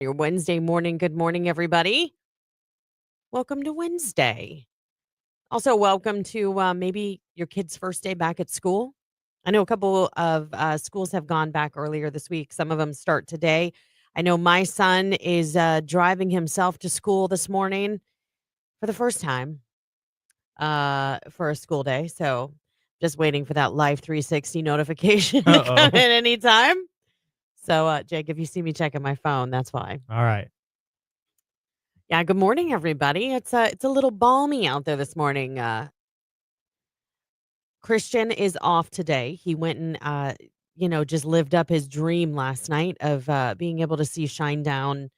Your Wednesday morning. Good morning, everybody. Welcome to Wednesday. Also, welcome to maybe your kid's first day back at school. I know a couple of schools have gone back earlier this week. Some of them start today. I know my son is driving himself to school this morning for the first time for a school day. So just waiting for that Live 360 notification to come Uh-oh. in anytime. So, Jake, if you see me checking my phone, that's why. All right. Yeah, good morning, everybody. It's a little balmy out there this morning. Christian is off today. He went and just lived up his dream last night of being able to see Shinedown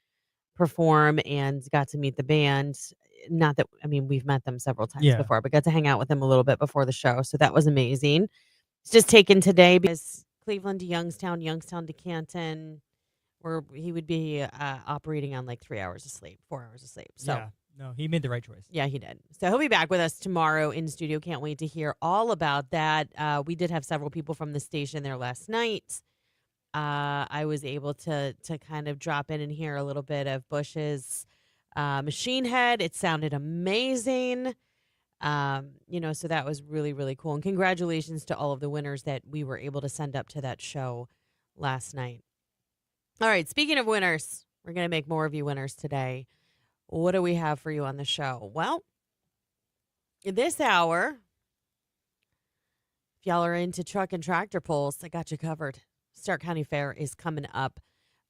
perform and got to meet the band. Not that I mean we've met them several times Yeah. before, but got to hang out with them a little bit before the show, so that was amazing. It's just taken today because Cleveland to Youngstown, Youngstown to Canton, where he would be operating on like 3 hours of sleep, 4 hours of sleep. So Yeah. No, he made the right choice. yeah, he did. So he'll be back with us tomorrow in studio. Can't wait to hear all about that. We did have several people from the station there last night. I was able to kind of drop in and hear a little bit of Bush's Machine Head. It sounded amazing. So that was really, really cool. And congratulations to all of the winners that we were able to send up to that show last night. All right, speaking of winners, we're going to make more of you winners today. What do we have for you on the show? Well, this hour, if y'all are into truck and tractor pulls, I got you covered. Stark County Fair is coming up,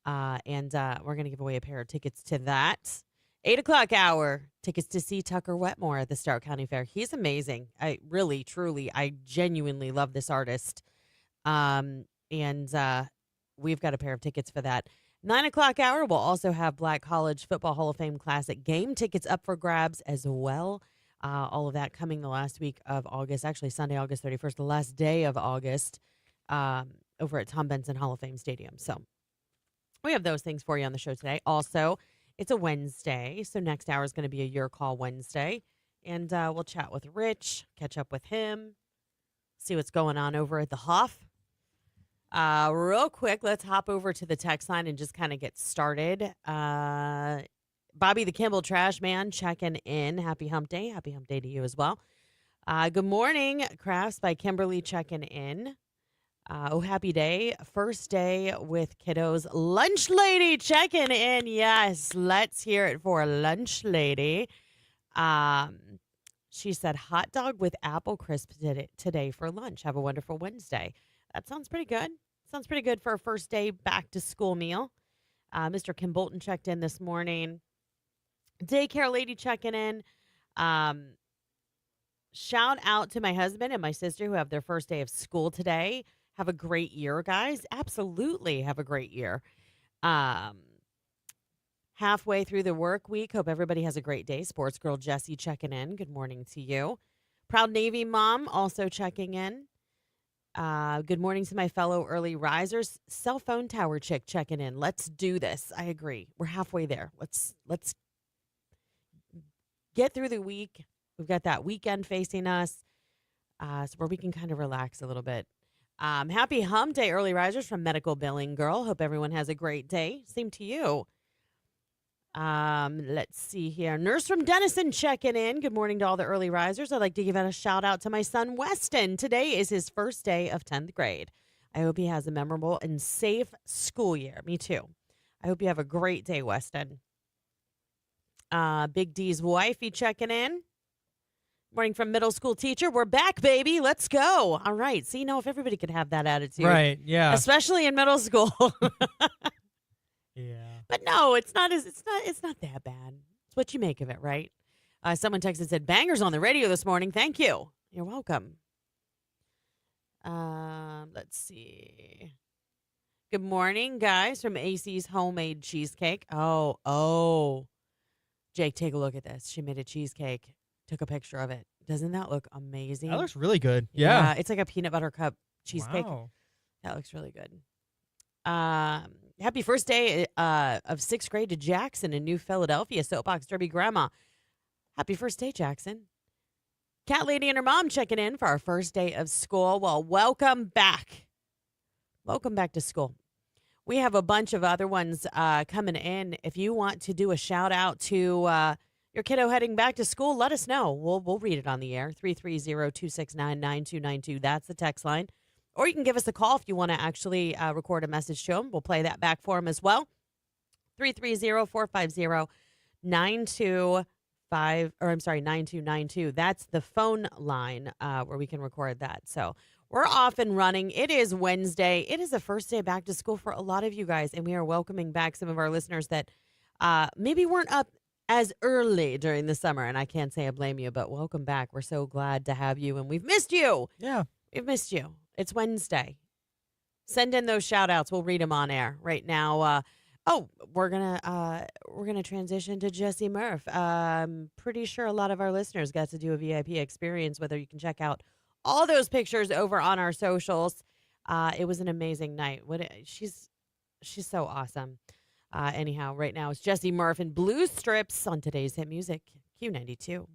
and we're going to give away a pair of tickets to that. 8 o'clock hour, tickets to see Tucker Wetmore at the Stark County Fair. He's amazing. I really, truly, I genuinely love this artist. And we've got a pair of tickets for that. 9 o'clock hour, we'll also have Black College Football Hall of Fame Classic game tickets up for grabs as well. All of that coming the last week of August, actually Sunday, August 31st, the last day of August, over at Tom Benson Hall of Fame Stadium. So we have those things for you on the show today. Also, it's a Wednesday, so next hour is going to be a Your Call Wednesday. And we'll chat with Rich, catch up with him, see what's going on over at the Hoff. Real quick, let's hop over to the text line and just kind of get started. Bobby the Kimball Trash Man checking in. Happy hump day. Happy hump day to you as well. Good morning, Crafts by Kimberly checking in. Happy day. First day with kiddos. Lunch Lady checking in. Yes, let's hear it for Lunch Lady. She said hot dog with apple crisp today for lunch. Have a wonderful Wednesday. That sounds pretty good. Sounds pretty good for a first day back to school meal. Mr. Kim Bolton checked in this morning. Daycare lady checking in. Shout out to my husband and my sister who have their first day of school today. Have a great year, guys. Absolutely have a great year. Halfway through the work week. Hope everybody has a great day. Sports girl Jessie checking in. Good morning to you. Proud Navy mom also checking in. Good morning to my fellow early risers. Cell phone tower chick checking in. Let's do this. I agree. We're halfway there. Let's get through the week. We've got that weekend facing us, so where we can kind of relax a little bit. Happy hump day, early risers from Medical Billing Girl. Hope everyone has a great day. Same to you. Let's see here. Nurse from Denison checking in. Good morning to all the early risers. I'd like to give out a shout out to my son, Weston. Today is his first day of 10th grade. I hope he has a memorable and safe school year. Me too. I hope you have a great day, Weston. Big D's wifey checking in. Morning from middle school teacher. We're back, baby. Let's go. All right. See, if everybody could have that attitude. Right. Yeah. Especially in middle school. Yeah. But no, it's not that bad. It's what you make of it, right? Someone texted and said, bangers on the radio this morning. Thank you. You're welcome. Let's see. Good morning, guys, from AC's Homemade Cheesecake. Oh. Jake, take a look at this. She made a cheesecake. Took a picture of it. Doesn't that look amazing? That looks really good. Yeah. It's like a peanut butter cup cheesecake. Wow. That looks really good. Happy first day of sixth grade to Jackson in New Philadelphia, Soapbox Derby Grandma. Happy first day, Jackson. Cat Lady and her mom checking in for our first day of school. Well, welcome back. Welcome back to school. We have a bunch of other ones coming in. If you want to do a shout out to your kiddo heading back to school, let us know. We'll read it on the air. 330-269-9292. That's the text line. Or you can give us a call if you want to actually record a message to them. We'll play that back for them as well. 330-450-9292. 9292. That's the phone line where we can record that. So we're off and running. It is Wednesday. It is the first day back to school for a lot of you guys, and we are welcoming back some of our listeners that maybe weren't up as early during the summer. And I can't say I blame you, but welcome back. We're so glad to have you, and we've missed you. Yeah. We've missed you. It's Wednesday. Send in those shout outs. We'll read them on air right now. We're gonna transition to Jesse Murph. I'm pretty sure a lot of our listeners got to do a VIP experience. Whether you can check out all those pictures over on our socials. It was an amazing night. She's so awesome. Anyhow, right now it's Jesse Murph and Blue Strips on today's hit music Q92.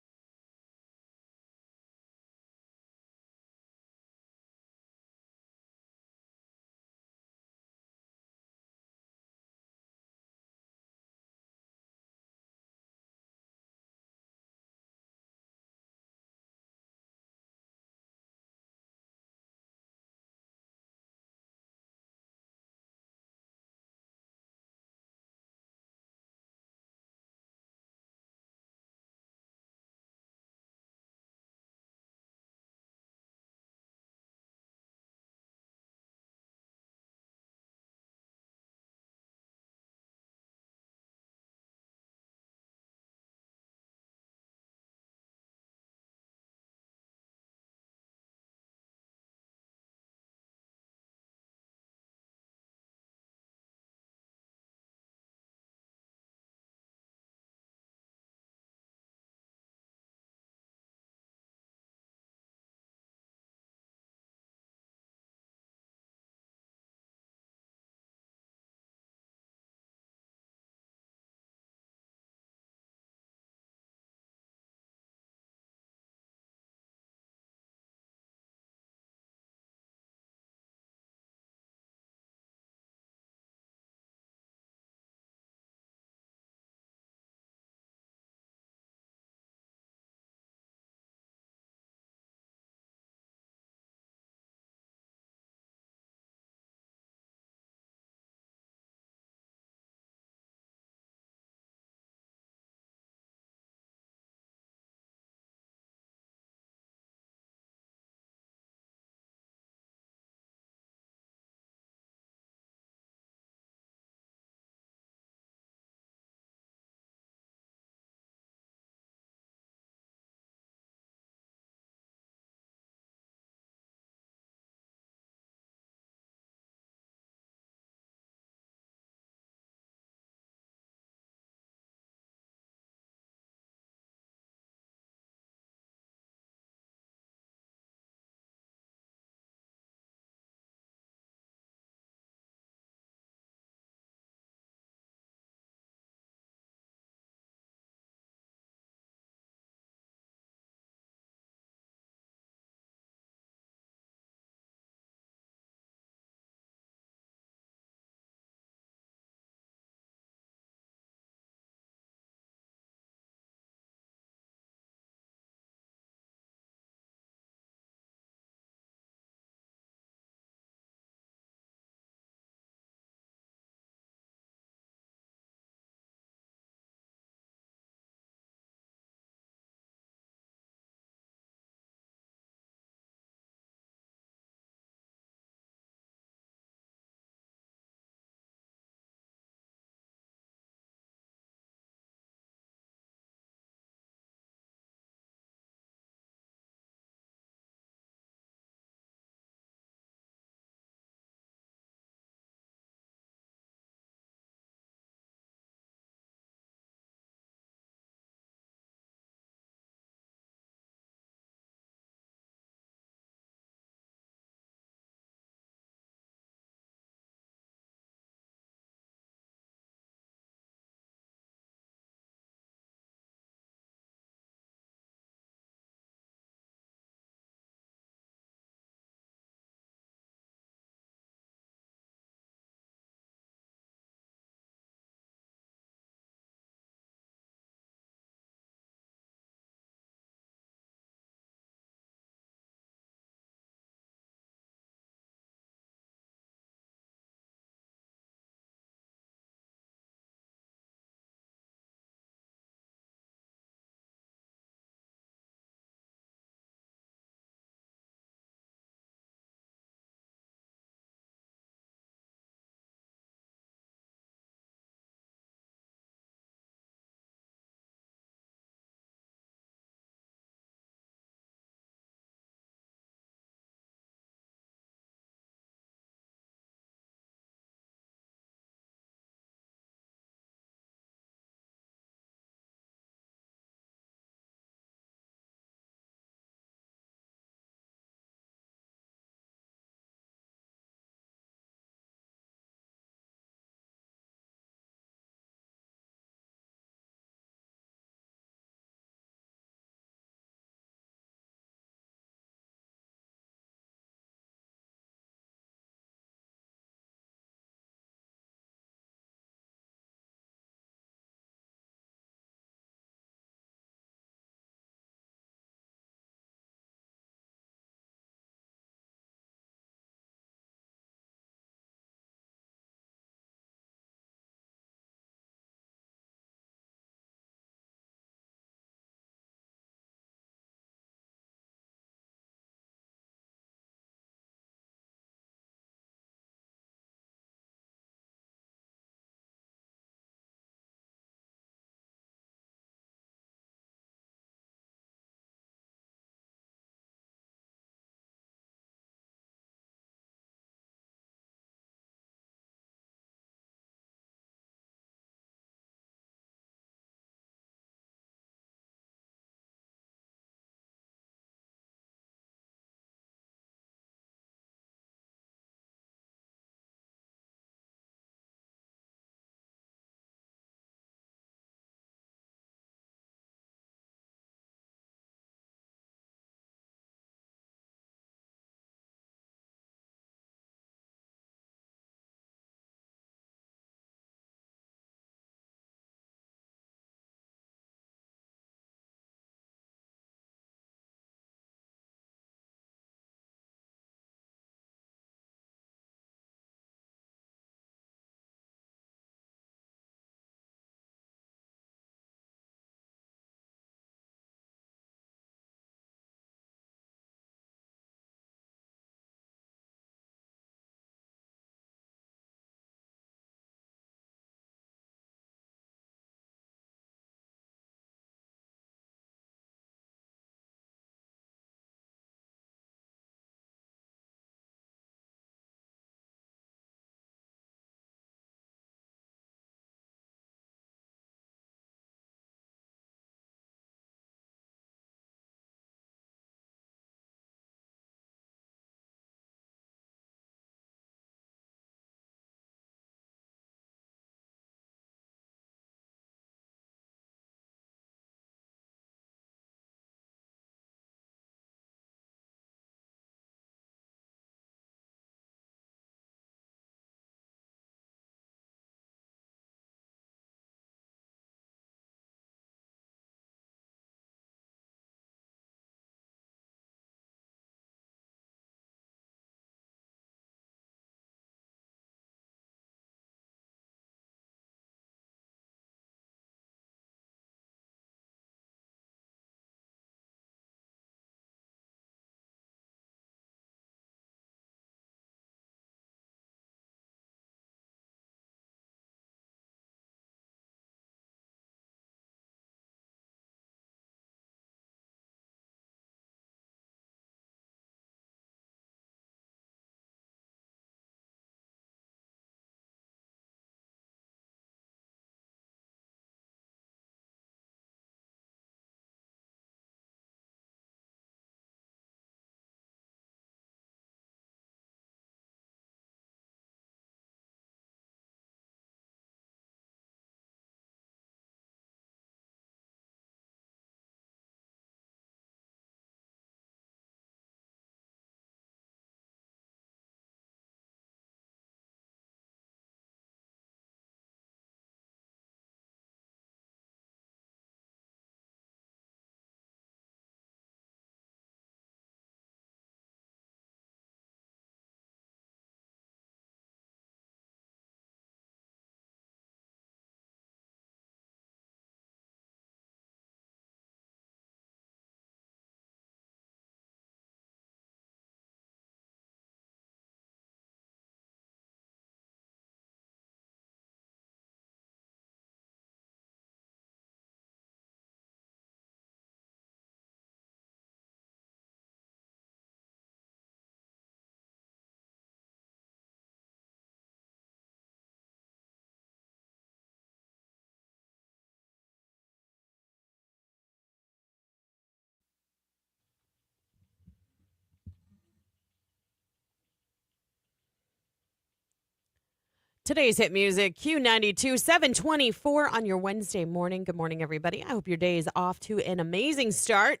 Today's hit music, Q92, 724 on your Wednesday morning. Good morning, everybody. I hope your day is off to an amazing start.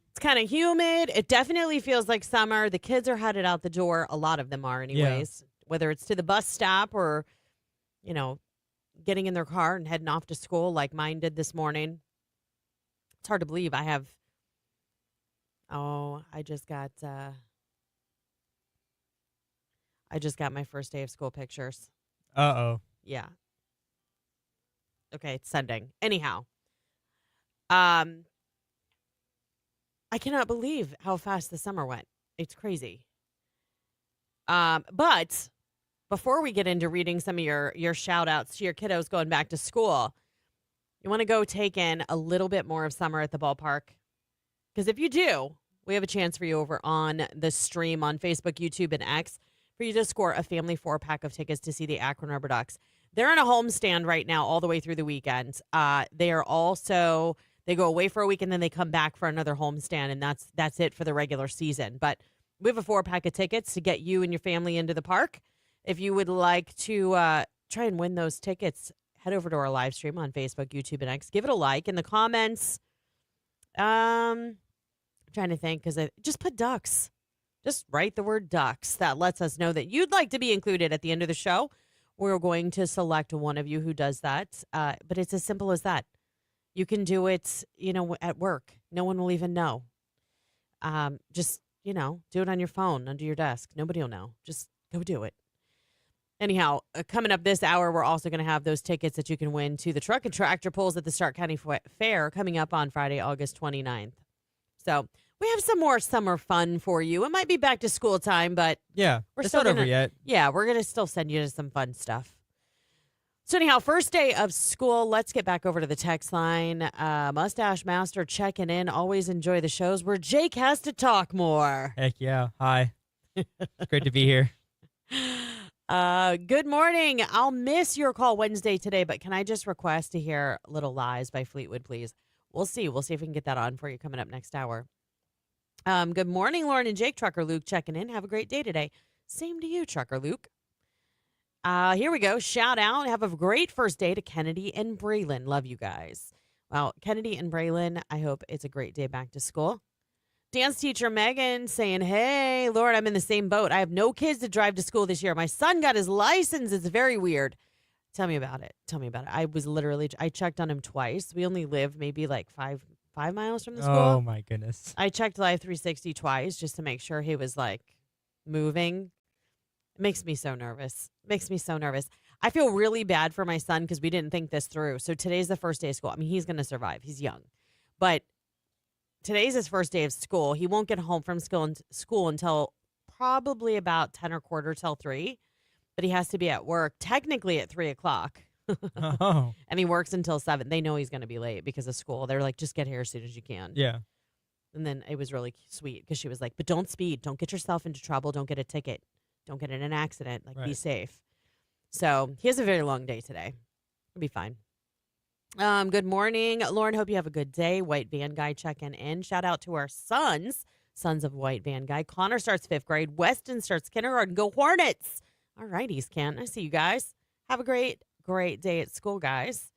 It's kind of humid. It definitely feels like summer. The kids are headed out the door. A lot of them are anyways, whether it's to the bus stop or, getting in their car and heading off to school like mine did this morning. It's hard to believe I just got my first day of school pictures. Uh-oh. Yeah. Okay, it's sending. Anyhow. I cannot believe how fast the summer went. It's crazy. But before we get into reading some of your shout outs to your kiddos going back to school, you want to go take in a little bit more of summer at the ballpark? Because if you do, we have a chance for you over on the stream on Facebook, YouTube, and X for you to score a family 4-pack of tickets to see the Akron Rubber Ducks. They're in a homestand right now all the way through the weekend. They go away for a week and then they come back for another homestand, and that's it for the regular season. But we have a 4-pack of tickets to get you and your family into the park. If you would like to try and win those tickets, head over to our live stream on Facebook, YouTube, and X. Give it a like in the comments. I'm trying to think because just put Ducks. Just write the word Ducks. That lets us know that you'd like to be included at the end of the show. We're going to select one of you who does that. But it's as simple as that. You can do it, at work. No one will even know. Just, do it on your phone, under your desk. Nobody will know. Just go do it. Anyhow, coming up this hour, we're also going to have those tickets that you can win to the truck and tractor pulls at the Stark County Fair coming up on Friday, August 29th. So we have some more summer fun for you. It might be back to school time, but it's not over yet. Yeah, we're going to still send you to some fun stuff. So anyhow, first day of school. Let's get back over to the text line. Mustache Master checking in. Always enjoy the shows where Jake has to talk more. Heck yeah. Hi. It's great to be here. Good morning. I'll miss your call Wednesday today, but can I just request to hear Little Lies by Fleetwood, please? We'll see. We'll see if we can get that on for you coming up next hour. Good morning, Lauren and Jake. Trucker Luke checking in. Have a great day today. Same to you, Trucker Luke. Here we go. Shout out. Have a great first day to Kennedy and Braylon. Love you guys. Well, Kennedy and Braylon, I hope it's a great day back to school. Dance teacher Megan saying, hey, Lord, I'm in the same boat. I have no kids to drive to school this year. My son got his license. It's very weird. Tell me about it. I checked on him twice. We only live maybe like five miles from the school. Oh, my goodness. I checked Live 360 twice just to make sure he was like moving. It makes me so nervous. I feel really bad for my son because we didn't think this through. So today's the first day of school. I mean, he's going to survive. He's young. But today's his first day of school. He won't get home from school until probably about 10 or quarter till 3. But he has to be at work technically at 3 o'clock. Oh. And he works until 7. They know he's going to be late because of school. They're like, just get here as soon as you can. Yeah. And then it was really sweet because she was like, but don't speed. Don't get yourself into trouble. Don't get a ticket. Don't get in an accident. Be safe. So he has a very long day today. It'll be fine. Good morning, Lauren. Hope you have a good day. White Van Guy checking in. Shout out to our sons of White Van Guy. Connor starts 5th grade. Weston starts kindergarten. Go Hornets. All right, East Kent. I see you guys. Have a great day at school, guys.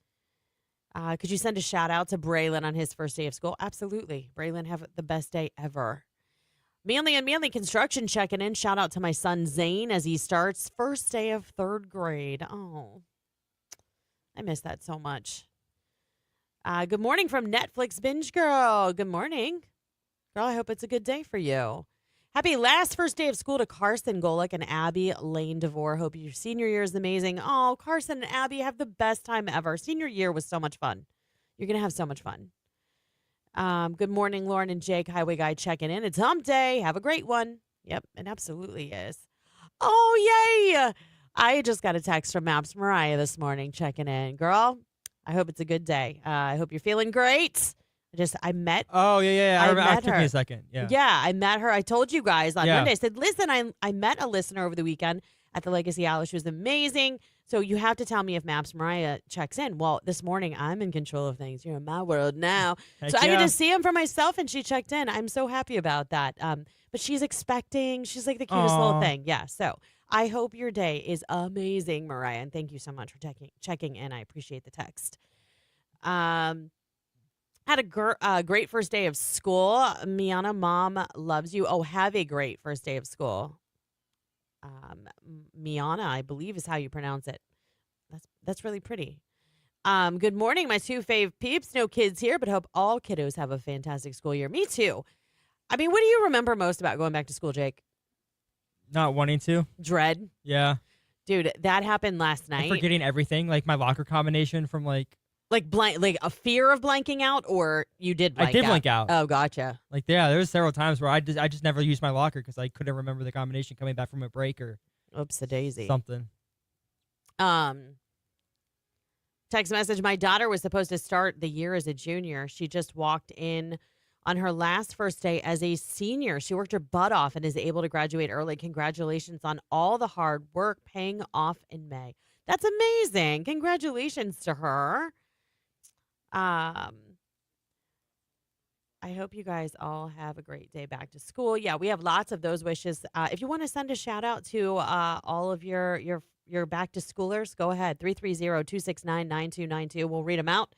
Could you send a shout out to Braylon on his first day of school? Absolutely. Braylon, have the best day ever. Manly and Manly Construction checking in. Shout out to my son Zane as he starts first day of 3rd grade. Oh, I miss that so much. Good morning from Netflix Binge Girl. Good morning. Girl, I hope it's a good day for you. Happy last first day of school to Carson Golick and Abby Lane DeVore. Hope your senior year is amazing. Oh, Carson and Abby have the best time ever. Senior year was so much fun. You're going to have so much fun. Good morning, Lauren and Jake. Highway Guy checking in. It's hump day. Have a great one. Yep, it absolutely is. Oh, yay. I just got a text from Maps Mariah this morning checking in. Girl, I hope it's a good day. I hope you're feeling great. I met. Oh, yeah. It took me a second. Yeah, I met her. I told you guys on Monday. I said, listen, I met a listener over the weekend at the Legacy Alley. She was amazing. So you have to tell me if Maps Mariah checks in. Well, this morning, I'm in control of things. You're in my world now. Heck so I yeah. get to see him for myself, and she checked in. I'm so happy about that. But she's expecting. She's like the cutest little thing. Yeah. So I hope your day is amazing, Mariah, and thank you so much for checking in. I appreciate the text. Had a great first day of school. Miana, mom loves you. Oh, have a great first day of school. Miana, I believe is how you pronounce it. That's really pretty. Good morning, my two fave peeps. No kids here, but hope all kiddos have a fantastic school year. Me too. I mean, what do you remember most about going back to school, Jake? Not wanting to. Dread. Yeah. Dude, that happened last night. I'm forgetting everything, like my locker combination from like a fear of blanking out, or you did blank out? I did blank out. Oh, gotcha. Like, yeah, there was several times where I just never used my locker because I couldn't remember the combination coming back from a break or Oops-a-daisy. something. Text message, my daughter was supposed to start the year as a junior. She just walked in on her last first day as a senior. She worked her butt off and is able to graduate early. Congratulations on all the hard work paying off in May. That's amazing. Congratulations to her. I hope you guys all have a great day back to school. Yeah, we have lots of those wishes. If you want to send a shout out to all of your back to schoolers, go ahead. 330-269-9292. We'll read them out.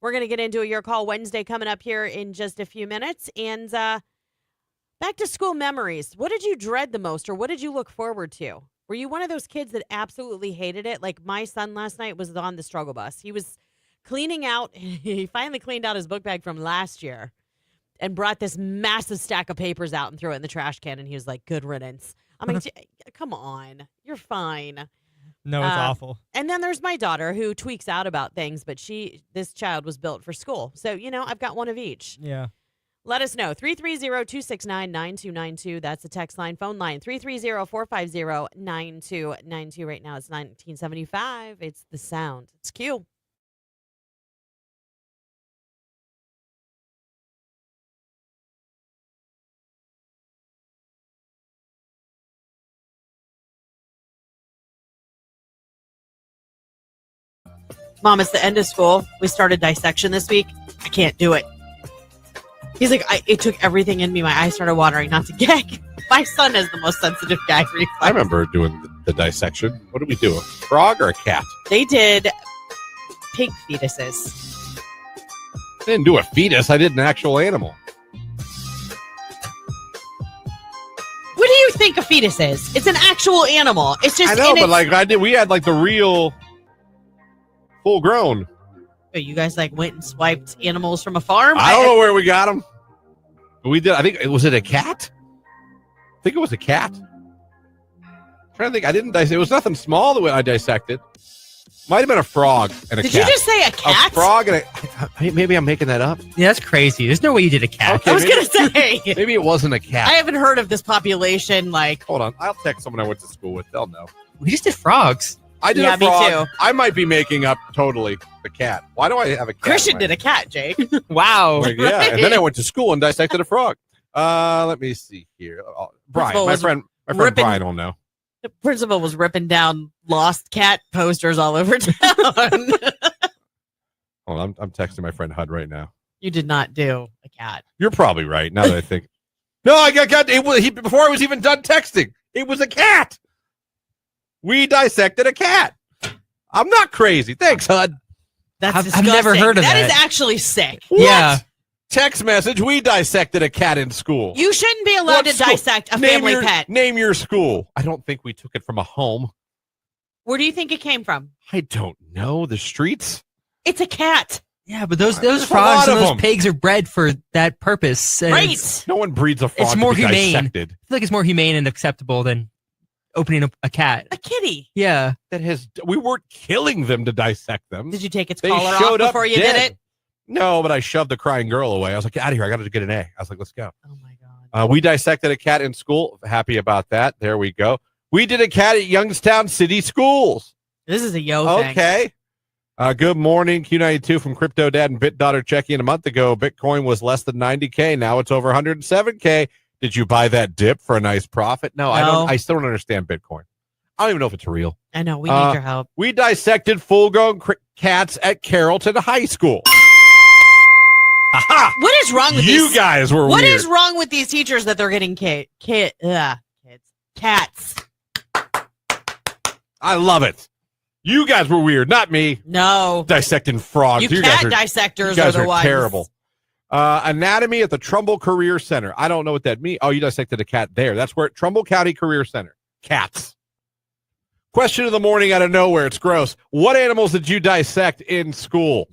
We're going to get into a Your Call Wednesday coming up here in just a few minutes. And back to school memories. What did you dread the most, or what did you look forward to? Were you one of those kids that absolutely hated it? Like my son last night was on the struggle bus. He was cleaning out. He finally cleaned out his book bag from last year and brought this massive stack of papers out and threw it in the trash can. And he was like, good riddance. I'm like, come on, you're fine. No, it's awful. And then there's my daughter who tweaks out about things, but this child was built for school. So, I've got one of each. Yeah. Let us know. 330-269-9292. That's the text line. Phone line, 330-450-9292. Right now it's 1975. It's the sound. It's Q. Mom, it's the end of school. We started dissection this week. I can't do it. He's like, it took everything in me. My eyes started watering not to gag. My son is the most sensitive gag reflex. I remember doing the dissection. What did we do? A frog or a cat? They did pig fetuses. I didn't do a fetus. I did an actual animal. What do you think a fetus is? It's an actual animal. It's just. I know, but we had like the real full grown. Oh, you guys went and swiped animals from a farm? I don't know where we got them. But we did. I think was it a cat? I think it was a cat. I'm trying to think. I didn't dissect. It was nothing small the way I dissected. Might have been a frog and a cat. Did you just say a cat? A frog and maybe I'm making that up. Yeah, that's crazy. There's no way you did a cat. Okay, I was going to say. Maybe it wasn't a cat. I haven't heard of this population. Hold on. I'll text someone I went to school with. They'll know. We just did frogs. I did a frog. Me too. I might be making up totally the cat. Why do I have a cat? Christian did a cat, Jake. Wow. Yeah, and then I went to school and dissected a frog. Let me see here. Brian, my friend Brian will know. The principal was ripping down lost cat posters all over town. Hold on, I'm texting my friend Hud right now. You did not do a cat. You're probably right. Now that I think, no, I got it was before I was even done texting. It was a cat. We dissected a cat. I'm not crazy. Thanks, Hud. That's I've never heard of that. That is actually sick. What? Yeah. Text message. We dissected a cat in school. You shouldn't be allowed to dissect a family pet. Name your school. I don't think we took it from a home. Where do you think it came from? I don't know. The streets? It's a cat. Yeah, but those frogs and those pigs are bred for that purpose. Right. No one breeds a frog. It's more humane. Dissected. I feel like it's more humane and acceptable than opening a cat. A kitty. Yeah. We weren't killing them to dissect them. Did you take its collar off before you did it? No, but I shoved the crying girl away. I was like, get out of here. I got to get an A. I was like, let's go. Oh, my God. We dissected a cat in school. Happy about that. There we go. We did a cat at Youngstown City Schools. This is a thing. Okay. Good morning, Q92 from Crypto Dad and Bit Daughter checking in a month ago. Bitcoin was less than 90K. Now it's over 107K. Did you buy that dip for a nice profit? No. I still don't understand Bitcoin. I don't even know if it's real. I know. We need your help. We dissected full-grown cats at Carrollton High School. Aha! What is wrong with you guys? Were what weird. is wrong with these teachers that they're getting kids? Cats. I love it. You guys were weird, not me. No. Dissecting frogs. You cat dissectors you guys are the are ones. terrible. Anatomy at the Trumbull Career Center. I don't know what that means. Oh, you dissected a cat there. That's where Trumbull County Career Center. Cats. Question of the morning out of nowhere. It's gross. What animals did you dissect in school?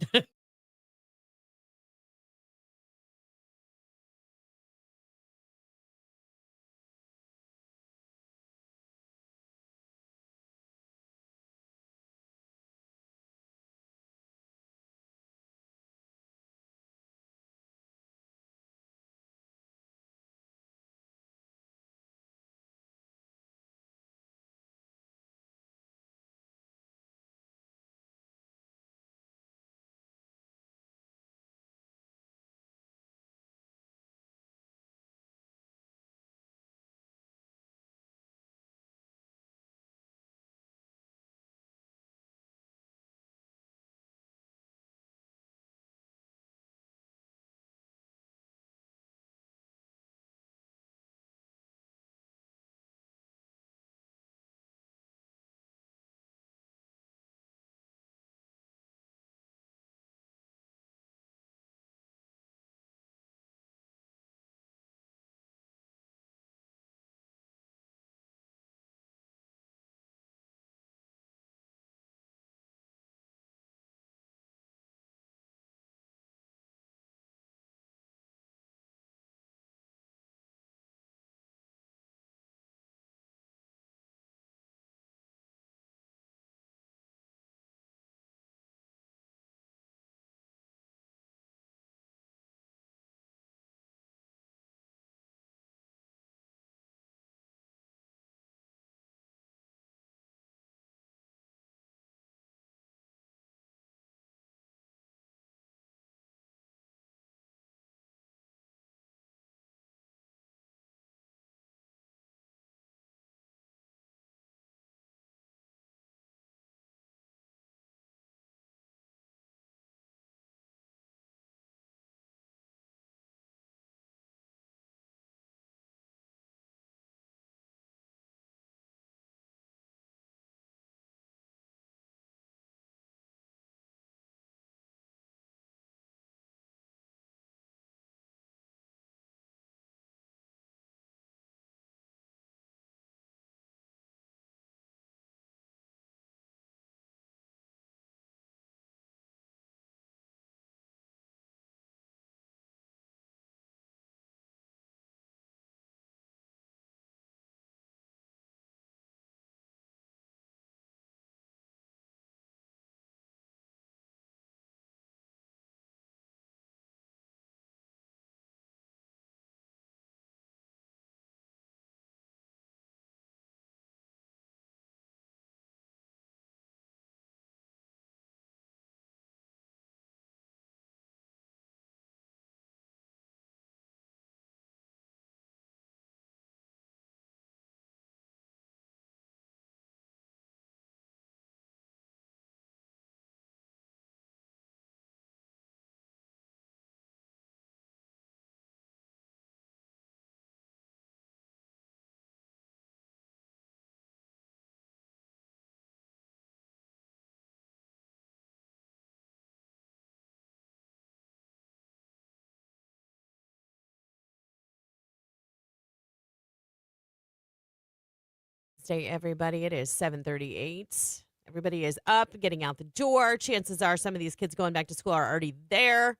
Day, everybody. It is 7:38. Everybody is up, getting out the door. Chances are some of these kids going back to school are already there.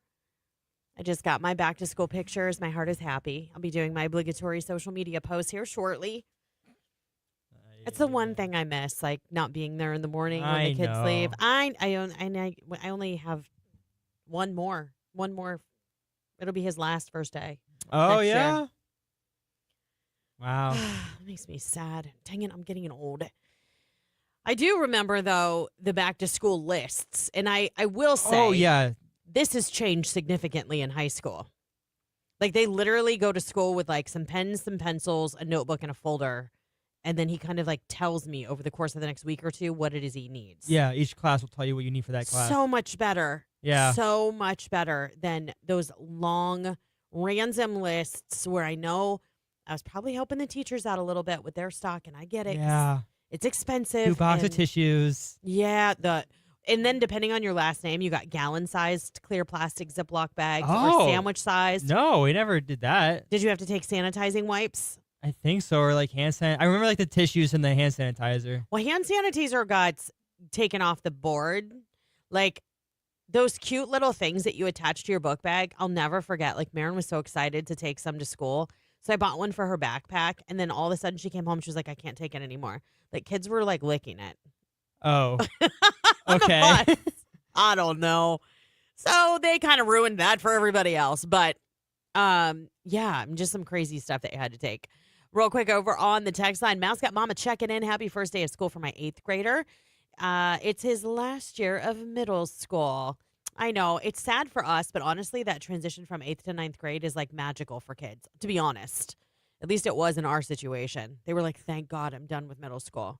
I just got my back to school pictures. My heart is happy. I'll be doing my obligatory social media post here shortly. It's the one thing I miss, like not being there in the morning when the kids leave. I only have one more. It'll be his last first day. Oh, next yeah? year. Wow. It makes me sad. Dang it, I'm getting old. I do remember, though, the back to school lists. And I will say, Oh, yeah. this has changed significantly in high school. Like, they literally go to school with, like, some pens, some pencils, a notebook, and a folder. And then he kind of, like, tells me over the course of the next week or two what it is he needs. Yeah, each class will tell you what you need for that class. So much better. Yeah. So much better than those long, random lists where I know I was probably helping the teachers out a little bit with their stock, and I get it. Yeah. It's expensive. 2 boxes of and- tissues. Yeah, and then depending on your last name, you got gallon-sized clear plastic Ziploc bags or Oh. sandwich-sized. No, we never did that. Did you have to take sanitizing wipes? I think so, or like hand san. I remember like the tissues and the hand sanitizer. Well, hand sanitizer got taken off the board. Like those cute little things that you attach to your book bag, I'll never forget. Like Marin was so excited to take some to school. So I bought one for her backpack. And then all of a sudden she came home. She was like, I can't take it anymore. Like kids were like licking it. Oh, On the okay. bus. I don't know. So they kind of ruined that for everybody else. But yeah, just some crazy stuff that you had to take. Real quick over on the text line, Mascot Mama checking in. Happy first day of school for my 8th grader. It's his last year of middle school. I know it's sad for us, but honestly, that transition from 8th to 9th grade is like magical for kids, to be honest. At least it was in our situation. They were like, thank God I'm done with middle school.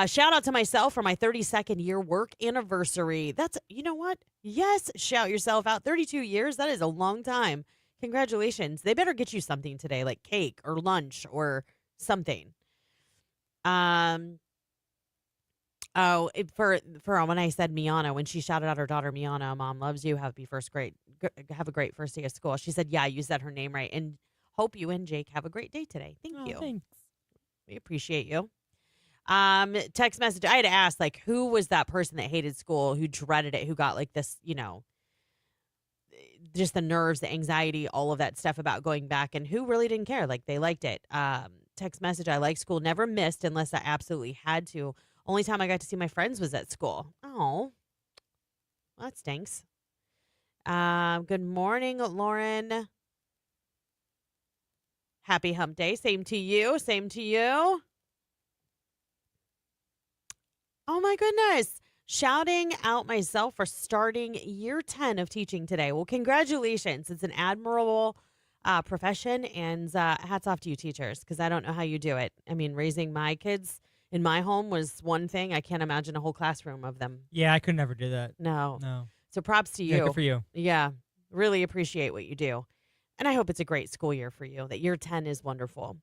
Shout out to myself for my 32nd year work anniversary. That's, you know what? Yes, shout yourself out. 32 years, that is a long time. Congratulations. They better get you something today, like cake or lunch or something. Oh, for when I said Miana, when she shouted out her daughter Miana, Mom loves you. Have a great first day of school. She said, yeah, you said her name right. And hope you and Jake have a great day today. Thank you. Thanks. We appreciate you. Text message. I had to ask, like, who was that person that hated school, who dreaded it, who got like this, just the nerves, the anxiety, all of that stuff about going back, and who really didn't care, like they liked it. Text message. I like school, never missed unless I absolutely had to. Only time I got to see my friends was at school. Oh, well, that stinks. Good morning, Lauren. Happy hump day. Same to you. Same to you. Oh my goodness. Shouting out myself for starting year 10 of teaching today. Well, congratulations. It's an admirable profession, and hats off to you teachers, because I don't know how you do it. I mean, raising my kids in my home was one thing. I can't imagine a whole classroom of them. Yeah, I could never do that. No. No. So props to you. Yeah, good for you. Yeah. Really appreciate what you do. And I hope it's a great school year for you. That year 10 is wonderful.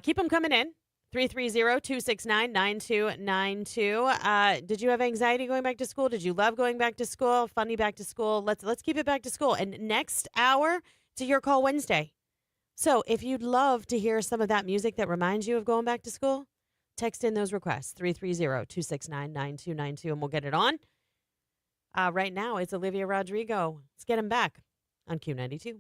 Keep them coming in. 330-269-9292. Did you have anxiety going back to school? Did you love going back to school? Funny back to school? Let's keep it back to school. And next hour, it's a Your Call Wednesday. So if you'd love to hear some of that music that reminds you of going back to school, text in those requests. 330-269-9292, and we'll get it on. Right now, it's Olivia Rodrigo. Let's get him back on Q92.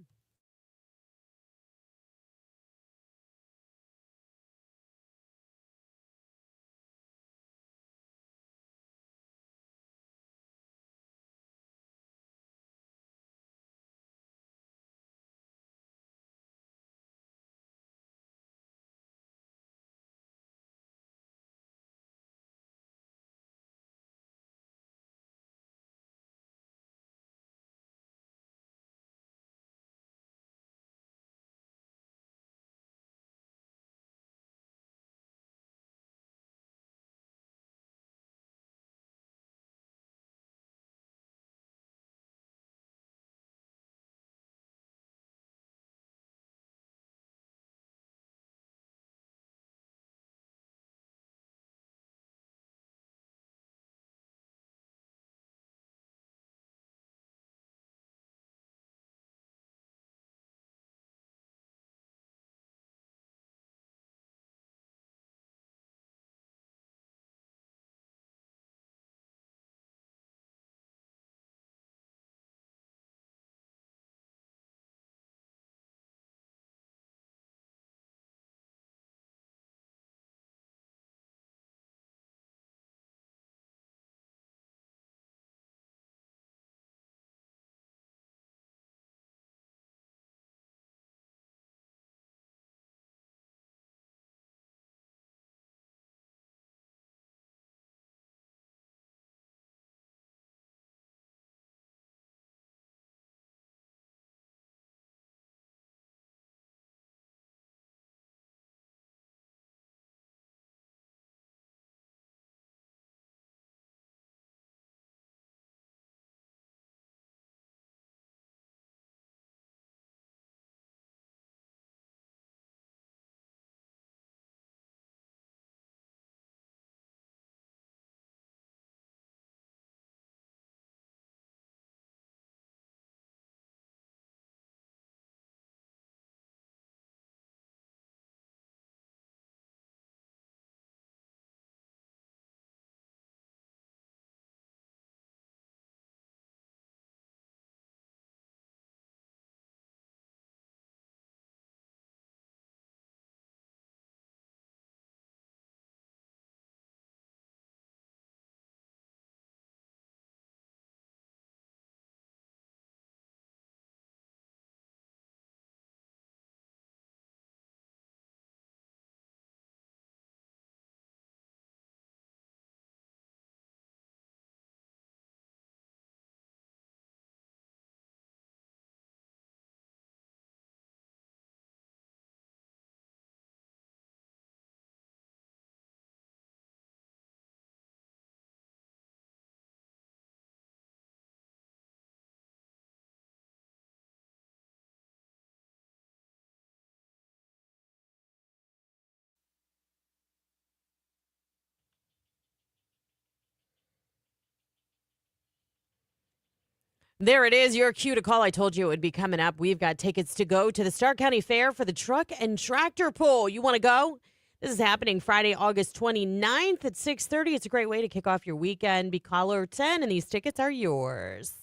There it is, your cue to call. I told you it would be coming up. We've got tickets to go to the Stark County Fair for the Truck and Tractor Pull. You want to go? This is happening Friday, August 29th at 6:30. It's a great way to kick off your weekend. Be caller 10, and these tickets are yours.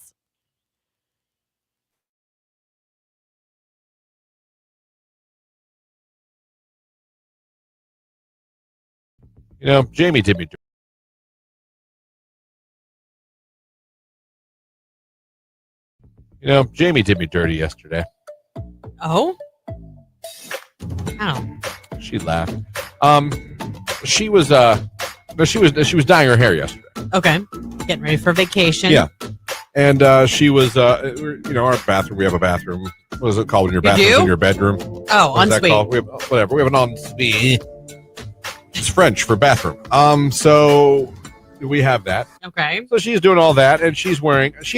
Jamie did me. Jamie did me dirty yesterday. Oh? How? She laughed. She was dyeing her hair yesterday. Okay. Getting ready for vacation. Yeah. And she was, our bathroom. We have a bathroom. What is it called when your bathroom's in your bedroom? Oh, what is that ensuite. called? We have an ensuite. It's French for bathroom. So we have that. Okay. So she's doing all that, and she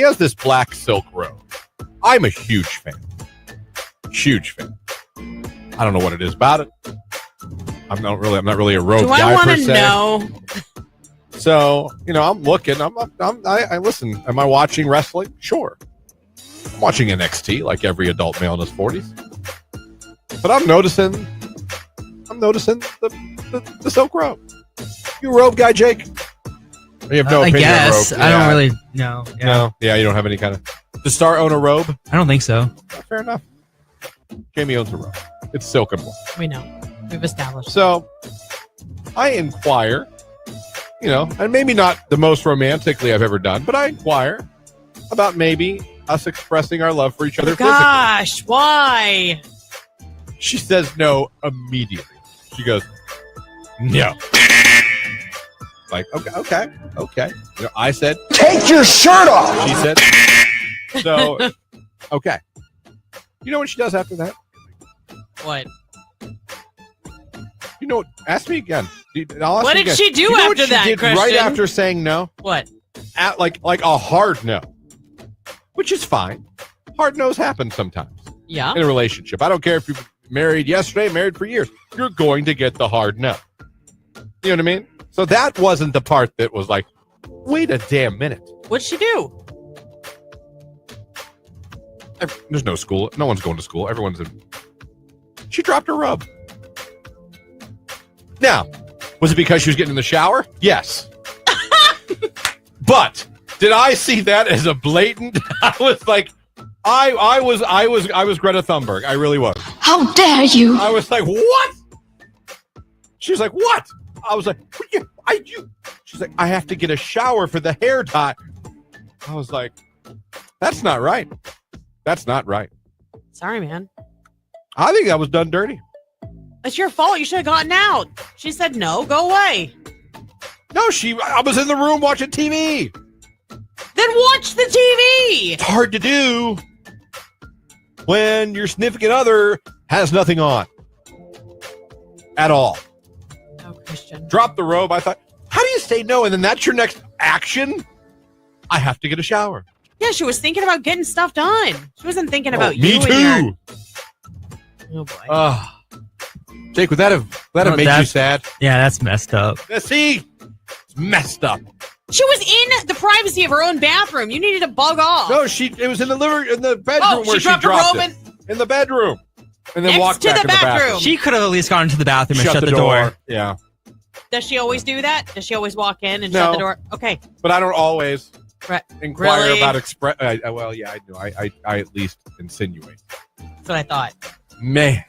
has this black silk robe. I'm a huge fan. Huge fan. I don't know what it is about it. I'm not really a robe guy I want per to se. know? So, I'm looking. I listen. Am I watching wrestling? Sure. I'm watching NXT like every adult male in his 40s. But I'm noticing the silk robe. You a robe guy, Jake? You have no I opinion on guess. robe. I don't really know. Yeah. No. Yeah, you don't have any kind of. Does Star own a robe? I don't think so. Fair enough. Jamie owns a robe. It's silk and wool. We know. We've established. So I inquire, and maybe not the most romantically I've ever done, but I inquire about maybe us expressing our love for each other Gosh, why? physically. She says no immediately. She goes, no. Like, okay. I said, take your shirt off. She said, so, okay. You know what she does after that? What? Ask me again. I'll ask What you did again. she do You know after what she that, did Christian? right after saying no? What? Like a hard no, which is fine. Hard no's happen sometimes Yeah. in a relationship. I don't care if you're married yesterday, married for years. You're going to get the hard no. You know what I mean? So that wasn't the part that was like, wait a damn minute. What'd she do? There's no school. No one's going to school. Everyone's in. She dropped her rub. Now, was it because she was getting in the shower? Yes. But did I see that as a blatant? I was like, I was Greta Thunberg. I really was. How dare you? I was like, what? She was like, what? I was like, She's like, I have to get a shower for the hair dye. I was like, that's not right. That's not right. Sorry, man. I think that was done dirty. It's your fault. You should have gotten out. She said no. Go away. No, I was in the room watching TV. Then watch the TV. It's hard to do when your significant other has nothing on at all. Oh, Christian. Drop the robe. I thought, how do you say no? And then that's your next action? I have to get a shower. Yeah, she was thinking about getting stuff done. She wasn't thinking about me you. too. And your... Oh, boy. Jake, would that have made you sad? Yeah, that's messed up. See? It's messed up. She was in the privacy of her own bathroom. You needed to bug off. No, it was in the bedroom where she dropped her dropped robe it. In the bedroom. And then Next walked to back the in the bathroom. bathroom. She could have at least gone into the bathroom and Shut shut the door. Yeah. Does she always do that? Does she always walk in and No. shut the door? Okay. But I don't always Right. inquire Really? about well, yeah, I do. I at least insinuate. That's what I thought. Man.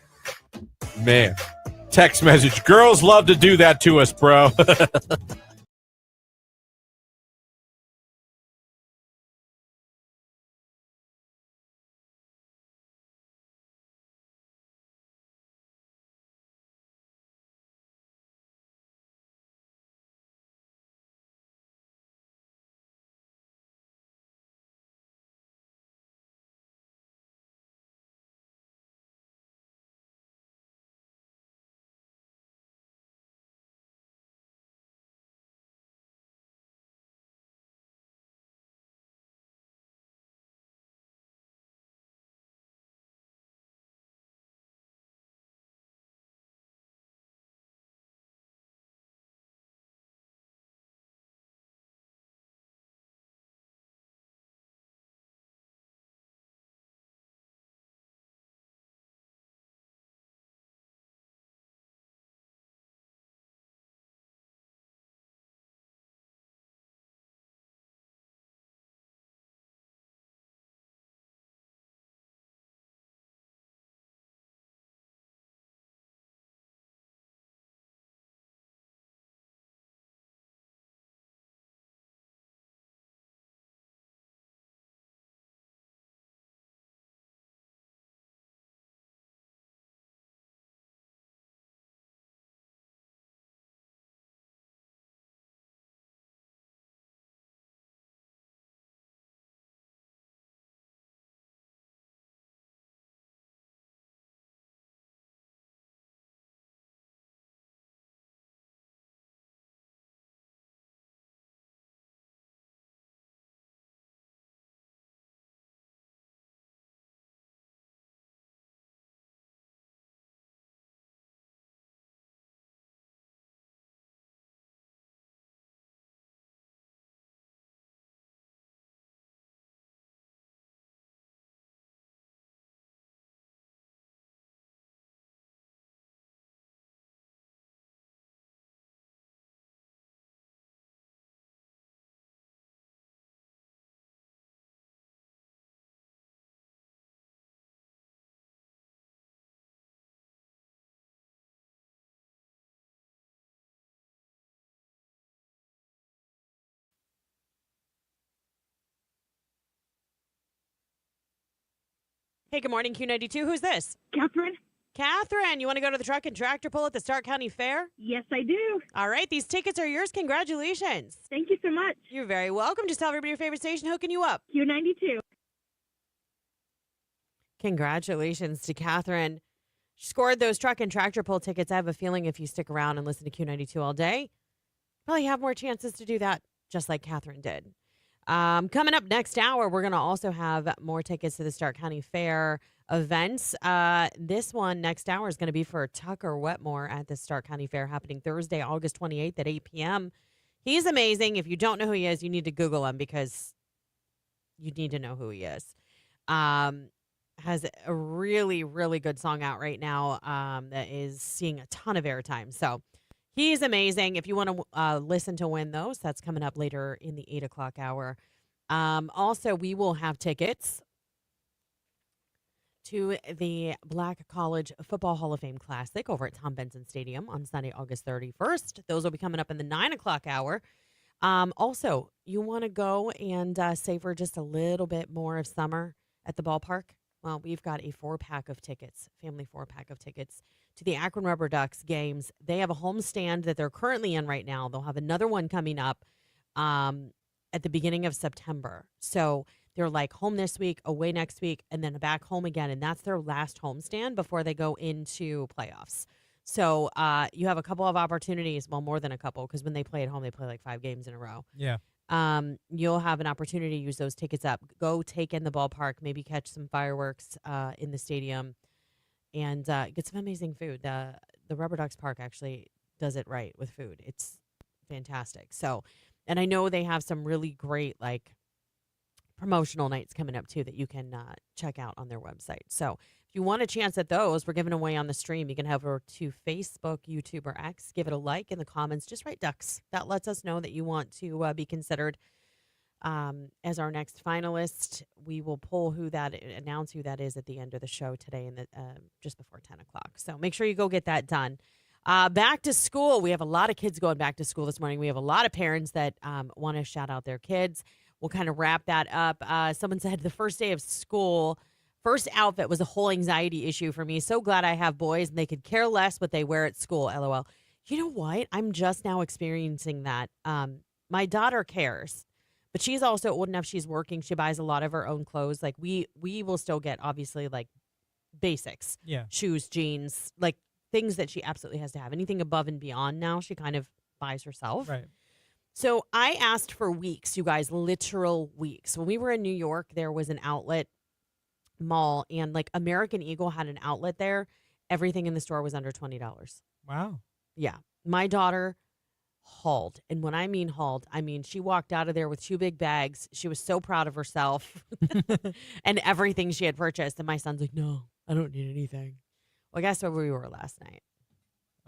Text message. Girls love to do that to us, bro. Hey, good morning, Q92. Who's this? Catherine? Catherine, you want to go to the truck and tractor pull at the Stark County Fair? Yes, I do. All right, these tickets are yours. Congratulations. Thank you so much. You're very welcome. Just tell everybody your favorite station hooking you up. Q92. Congratulations to Catherine. She scored those truck and tractor pull tickets. I have a feeling if you stick around and listen to Q92 all day, probably have more chances to do that, just like Catherine did. Coming up next hour, we're going to also have more tickets to the Stark County Fair events. This one next hour is going to be for Tucker Wetmore at the Stark County Fair happening Thursday, August 28th at 8 p.m. He's amazing. If you don't know who he is, you need to Google him because you need to know who he is. Has a really, really good song out right now that is seeing a ton of airtime. So he's amazing. If you want to listen to win those, that's coming up later in the 8 o'clock hour. Also, we will have tickets to the Black College Football Hall of Fame Classic over at Tom Benson Stadium on Sunday, August 31st. Those will be coming up in the 9 o'clock hour. Also, you want to go and savor just a little bit more of summer at the ballpark? Well, we've got a 4-pack of tickets, family 4-pack of tickets to the Akron Rubber Ducks games. They have a home stand that they're currently in right now. They'll have another one coming up at the beginning of September. So they're like home this week, away next week, and then back home again. And that's their last home stand before they go into playoffs. So you have a couple of opportunities, well, more than a couple, because when they play at home, they play like 5 games in a row. Yeah. You'll have an opportunity to use those tickets up. Go take in the ballpark, maybe catch some fireworks in the stadium, and get some amazing food. The Rubber Ducks Park actually does it right with food. It's fantastic. So, and I know they have some really great like promotional nights coming up too that you can check out on their website. So if you want a chance at those, we're giving away on the stream. You can head over to Facebook, YouTube, or X. Give it a like in the comments. Just write Ducks. That lets us know that you want to be considered as our next finalist. We will announce who that is at the end of the show today, and just before 10 o'clock. So make sure you go get that done. Back to school. We have a lot of kids going back to school this morning. We have a lot of parents that want to shout out their kids. We'll kind of wrap that up. Someone said the first day of school, first outfit was a whole anxiety issue for me. So glad I have boys and they could care less what they wear at school. LOL. You know what? I'm just now experiencing that. My daughter cares, but she's also old enough. She's working. She buys a lot of her own clothes. Like we will still get obviously like basics, shoes, jeans, like things that she absolutely has to have. Anything above and beyond now, she kind of buys herself. Right. So I asked for weeks, you guys, literal weeks. When we were in New York, there was an outlet mall, and like American Eagle had an outlet there. Everything in the store was under $20. Wow. Yeah. My daughter hauled. And when I mean hauled, I mean she walked out of there with 2 big bags. She was so proud of herself and everything she had purchased. And my son's like, no, I don't need anything. Well, guess where we were last night?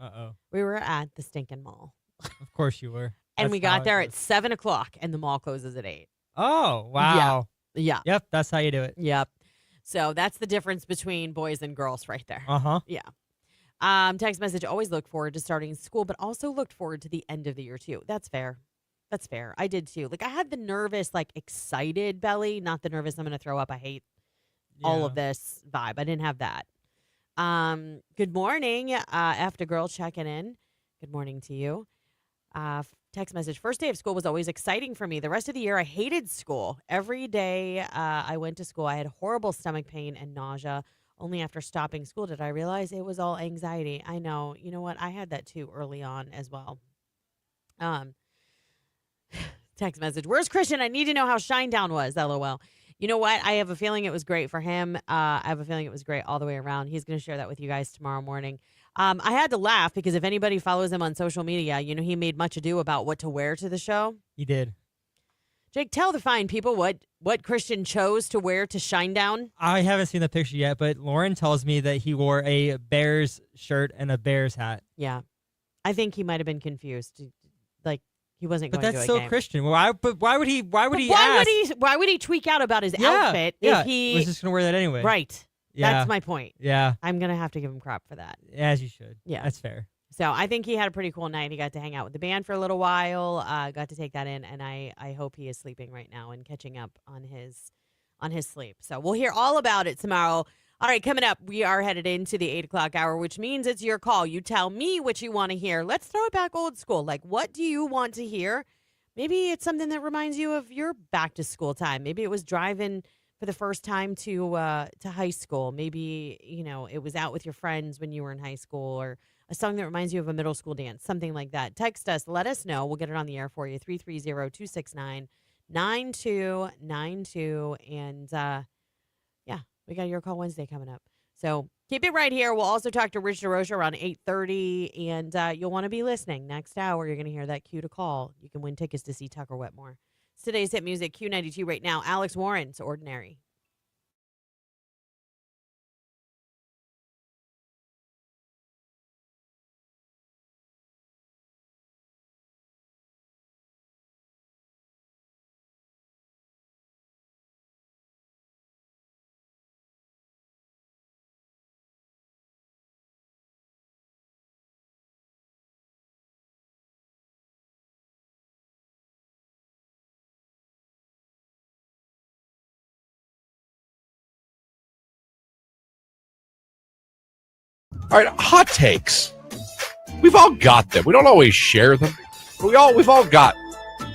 Uh-oh. We were at the stinking mall. Of course you were. And That's we how got it there goes. at 7 o'clock, and the mall closes at 8. Oh, wow. Yeah. Yep, that's how you do it. Yep. So that's the difference between boys and girls right there. Uh-huh. Yeah. Text message, always look forward to starting school, but also looked forward to the end of the year, too. That's fair. That's fair. I did, too. Like, I had the nervous, like, excited belly, not the nervous, I'm going to throw up, I hate all of this vibe. I didn't have that. Good morning, after girl checking in. Good morning to you. Text message. First day of school was always exciting for me. The rest of the year, I hated school. Every day I went to school, I had horrible stomach pain and nausea. Only after stopping school did I realize it was all anxiety. I know. You know what? I had that too early on as well. Text message. Where's Christian? I need to know how Shinedown was. LOL. You know what? I have a feeling it was great for him. I have a feeling it was great all the way around. He's going to share that with you guys tomorrow morning. I had to laugh because if anybody follows him on social media, you know, he made much ado about what to wear to the show. He did. Jake, tell the fine people what Christian chose to wear to Shinedown. I haven't seen the picture yet, but Lauren tells me that he wore a Bears shirt and a Bears hat. Yeah. I think he might have been confused. Like, he wasn't going to a game. But that's so Christian. Why would he ask? Why would he tweak out about his outfit if he was just going to wear that anyway? Right. Yeah. That's my point. Yeah. I'm going to have to give him crap for that. As you should. Yeah. That's fair. So I think he had a pretty cool night. He got to hang out with the band for a little while, got to take that in, and I hope he is sleeping right now and catching up on his on his sleep. So we'll hear all about it tomorrow. All right, coming up, we are headed into the 8 o'clock hour, which means it's your call. You tell me what you want to hear. Let's throw it back old school. Like, what do you want to hear? Maybe it's something that reminds you of your back to school time. Maybe it was driving for the first time to high school. Maybe, it was out with your friends when you were in high school, or a song that reminds you of a middle school dance, something like that. Text us. Let us know. We'll get it on the air for you, 330-269-9292. And, we got Your Call Wednesday coming up. So keep it right here. We'll also talk to Rich DeRocha around 8:30, and you'll want to be listening. Next hour, you're going to hear that cue to call. You can win tickets to see Tucker Wetmore. It's today's hit music, Q92 right now. Alex Warren's Ordinary. All right, hot takes. We've all got them. We don't always share them. But we've all got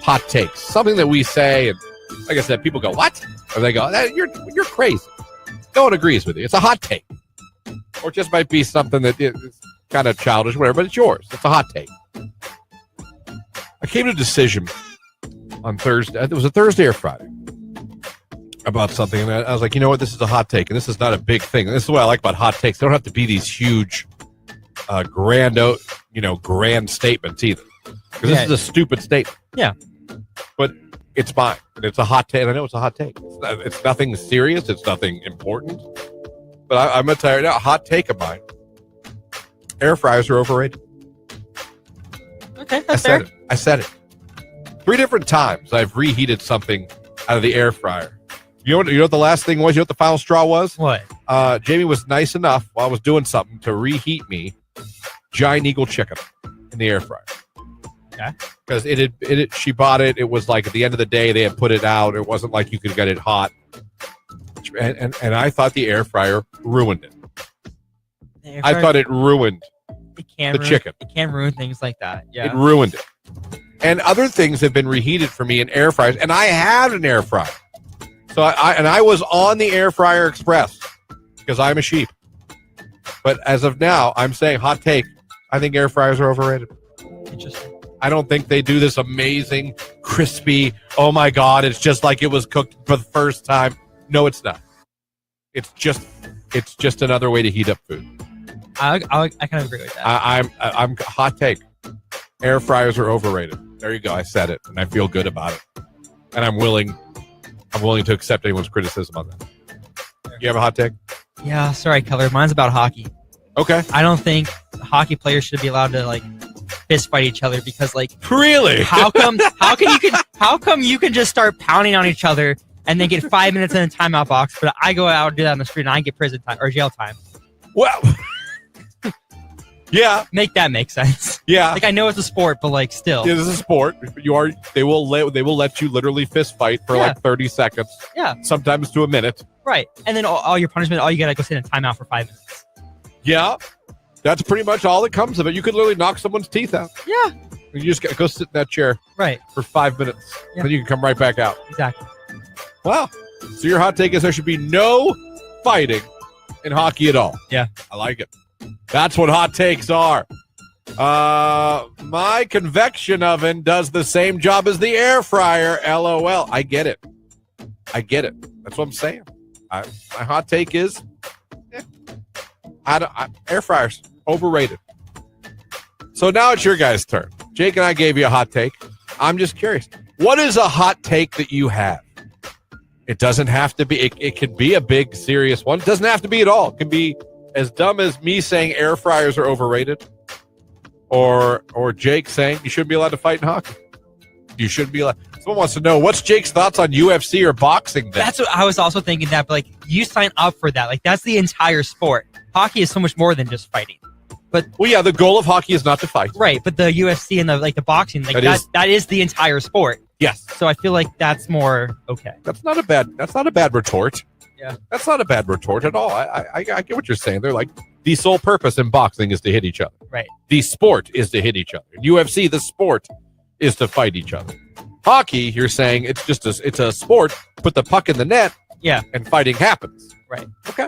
hot takes. Something that we say, and like I said, people go, "What?" Or they go, "You're crazy." No one agrees with you. It's a hot take, or it just might be something that is kind of childish, whatever. But it's yours. It's a hot take. I came to a decision on Thursday. It was a Thursday or Friday about something, and I was like, you know what? This is a hot take, and this is not a big thing. And this is what I like about hot takes. They don't have to be these huge, grand statements either. Because this is a stupid statement. Yeah. But it's mine. And it's a hot take. And I know it's a hot take. It's nothing serious. It's nothing important. But I'm going to tell you right now, a hot take of mine. Air fryers are overrated. Okay, that's fair. I said it. 3 different times I've reheated something out of the air fryer. You know what the last thing was? You know what the final straw was? What? Jamie was nice enough while I was doing something to reheat me Giant Eagle chicken in the air fryer. Okay. Because she bought it. It was like at the end of the day they had put it out. It wasn't like you could get it hot. And I thought the air fryer ruined it. I thought it ruined the chicken. It can ruin things like that. Yeah. It ruined it. And other things have been reheated for me in air fryers, and I had an air fryer. So I was on the air fryer express because I'm a sheep. But as of now, I'm saying hot take. I think air fryers are overrated. Interesting. I don't think they do this amazing, crispy, oh my God, it's just like it was cooked for the first time. No, it's not. It's just another way to heat up food. I kind of agree with that. I'm hot take. Air fryers are overrated. There you go. I said it, and I feel good about it. And I'm willing to accept anyone's criticism on that. You have a hot take? Yeah, sorry, Keller. Mine's about hockey. Okay. I don't think hockey players should be allowed to fist fight each other because really? How come you can just start pounding on each other and then get 5 minutes in a timeout box, but I go out and do that on the street and I get prison time or jail time? Well, yeah. Make that make sense. Yeah. I know it's a sport, but still. Yeah, this is a sport. They will let you literally fist fight for 30 seconds. Yeah. Sometimes to a minute. Right. And then all your punishment, all you gotta go sit in a timeout for 5 minutes. Yeah. That's pretty much all that comes of it. You could literally knock someone's teeth out. Yeah. You just gotta go sit in that chair. Right. For 5 minutes. Yeah. Then you can come right back out. Exactly. Wow. So your hot take is there should be no fighting in hockey at all. Yeah. I like it. That's what hot takes are. My convection oven does the same job as the air fryer. LOL. I get it. That's what I'm saying. My hot take is air fryers overrated. So now it's your guys' turn. Jake and I gave you a hot take. I'm just curious. What is a hot take that you have? It doesn't have to be. It can be a big, serious one. It doesn't have to be at all. It can be as dumb as me saying air fryers are overrated, or Jake saying you shouldn't be allowed to fight in hockey. You shouldn't be allowed. Someone wants to know what's Jake's thoughts on UFC or boxing. Then? That's what I was also thinking. That, but you sign up for that. That's the entire sport. Hockey is so much more than just fighting. But the goal of hockey is not to fight. Right, but the UFC and the boxing, that is the entire sport. Yes. So I feel like that's more okay. That's not a bad retort. Yeah. That's not a bad retort at all. I get what you're saying. They're like, the sole purpose in boxing is to hit each other. Right. The sport is to hit each other. In UFC, the sport is to fight each other. Hockey, you're saying it's a sport. Put the puck in the net. Yeah. And fighting happens. Right. Okay.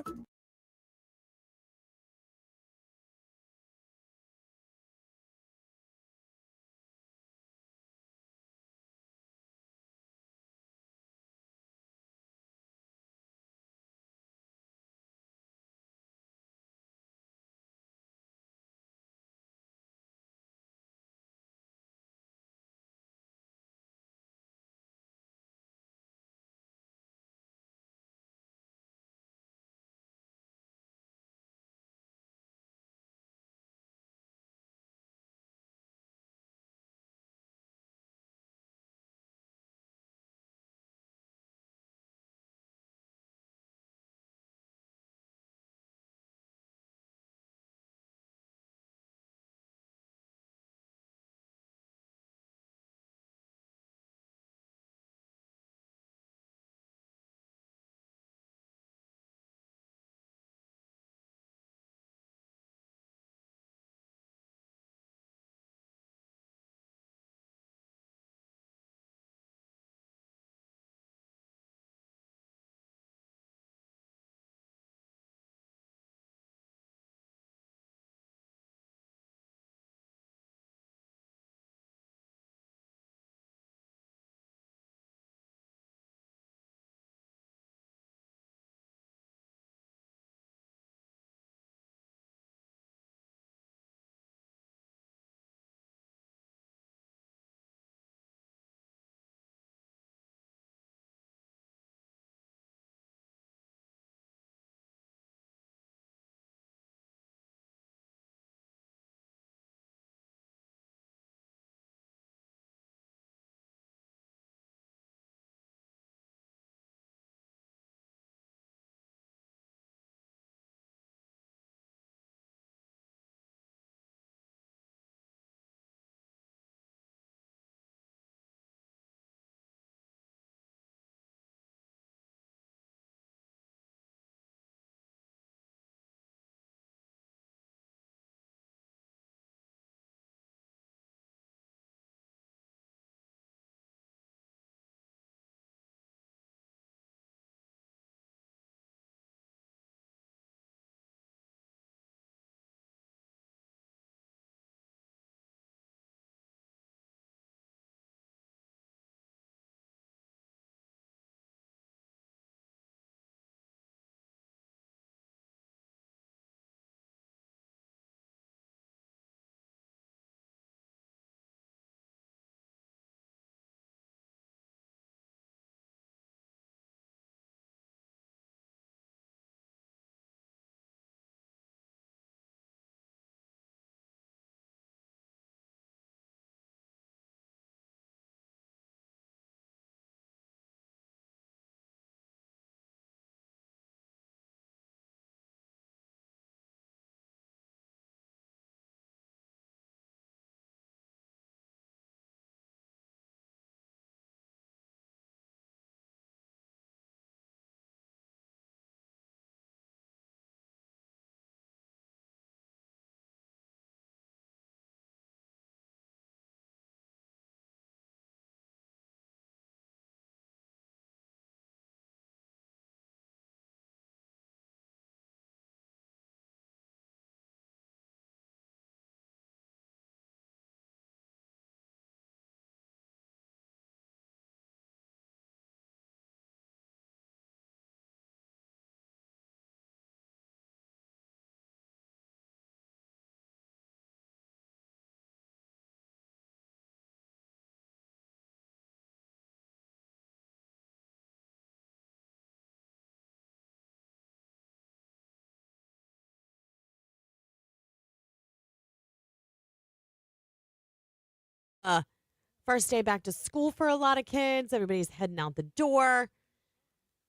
First day back to school for a lot of kids. Everybody's heading out the door.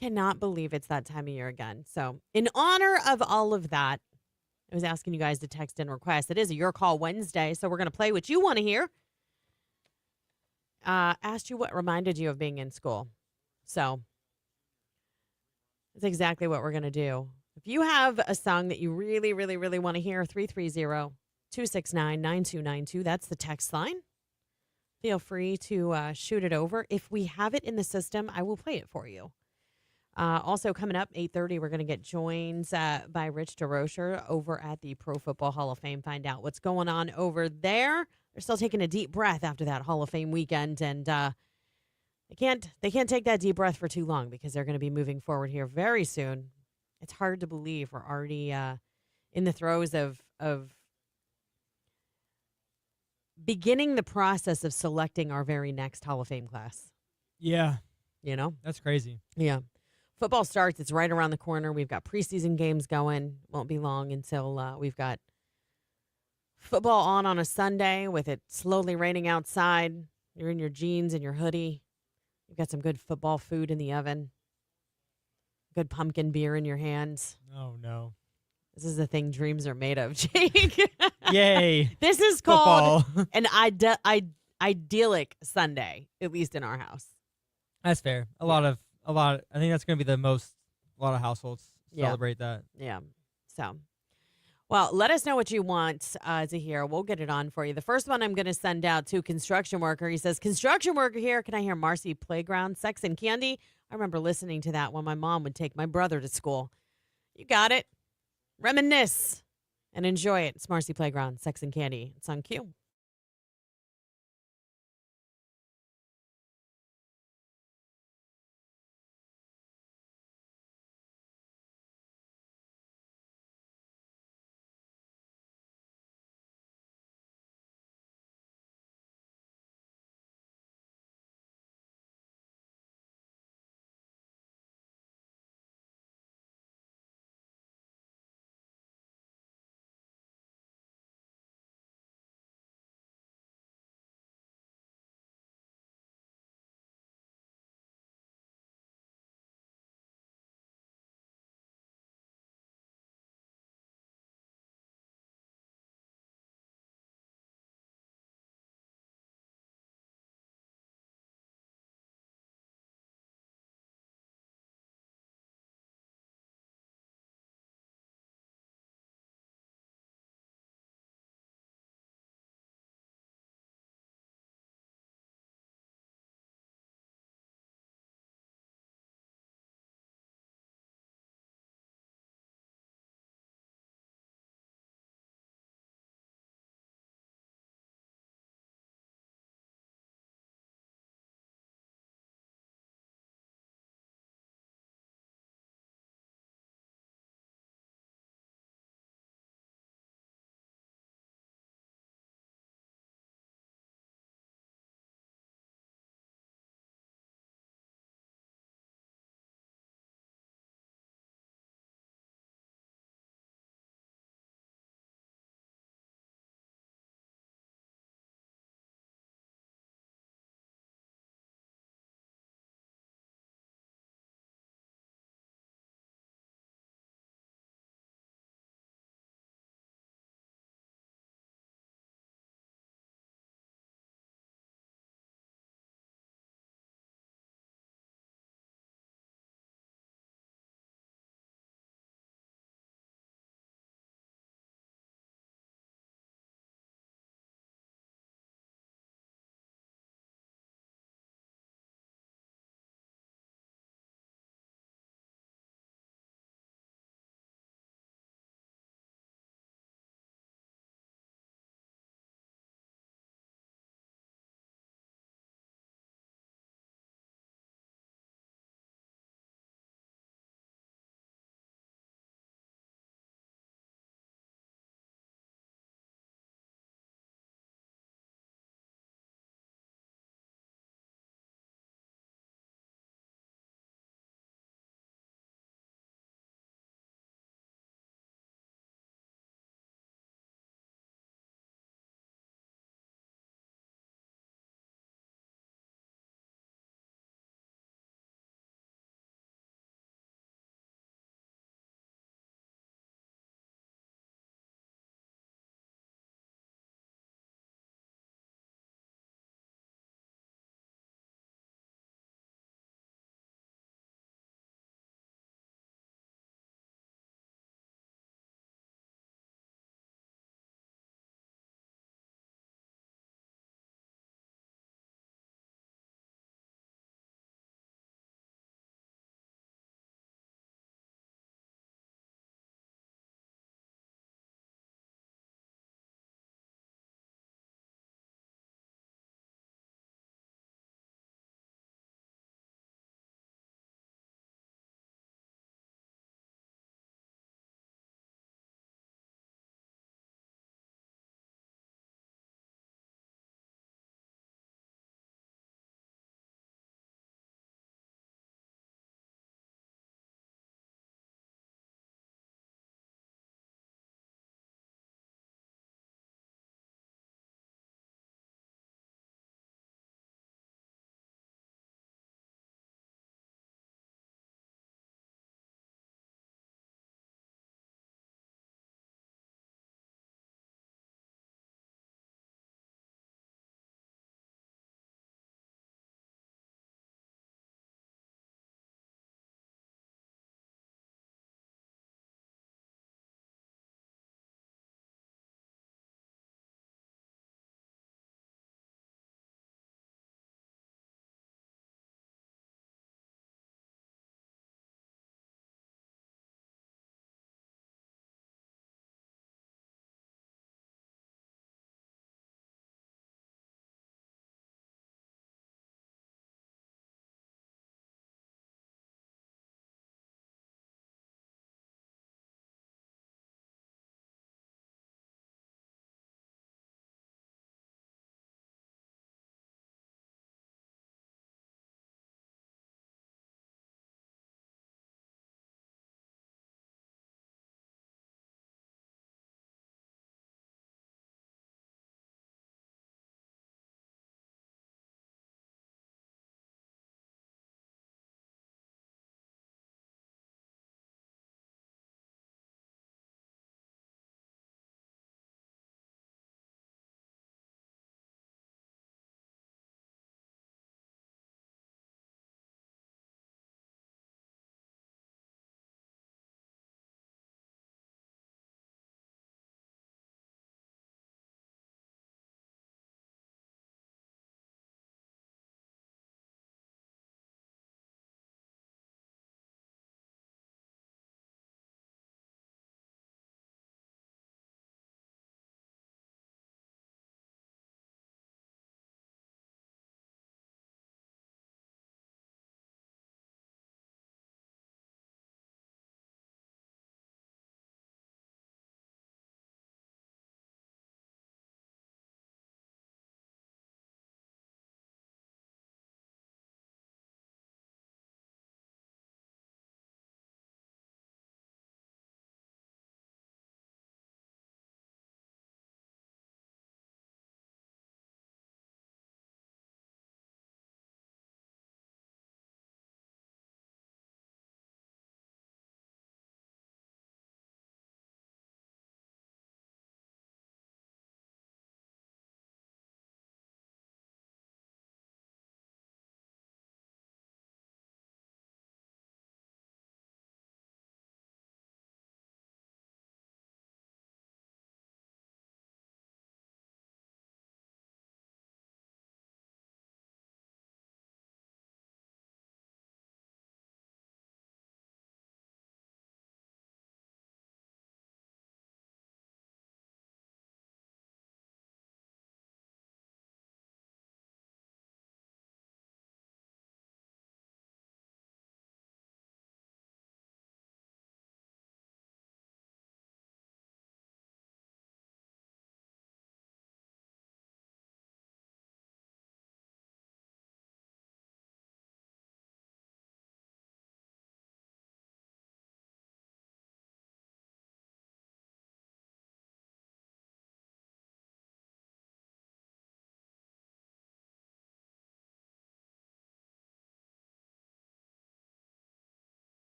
Cannot believe it's that time of year again. So, in honor of all of that, I was asking you guys to text in requests. It is a Your Call Wednesday, so we're going to play what you want to hear. asked you what reminded you of being in school. So that's exactly what we're going to do. If you have a song that you really, really, really want to hear, 330-269-9292. That's the text line. Feel free to shoot it over. If we have it in the system, I will play it for you. Also coming up, 8:30, we're going to get joined by Rich DeRocher over at the Pro Football Hall of Fame. Find out what's going on over there. They're still taking a deep breath after that Hall of Fame weekend, and they can't take that deep breath for too long because they're going to be moving forward here very soon. It's hard to believe we're already in the throes of beginning the process of selecting our very next Hall of Fame class. Yeah, You know? that's crazy. Yeah. Football starts. It's right around the corner. We've got preseason games going. Won't be long until we've got football on a Sunday with it slowly raining outside. You're in your jeans and your hoodie. You've got some good football food in the oven. Good pumpkin beer in your hands. Oh, no. This is the thing dreams are made of, Jake. Yay. This is called Football. an idyllic Sunday, at least in our house. That's fair. A lot. I think that's going to be a lot of households Yeah. celebrate that. Yeah. So, well, let us know what you want to hear. We'll get it on for you. The first one I'm going to send out to construction worker. He says, construction worker here. Can I hear Marcy Playground, Sex and Candy? I remember listening to that when my mom would take my brother to school. You got it. Reminisce and enjoy it. It's Marcy Playground, Sex and Candy. It's on Q.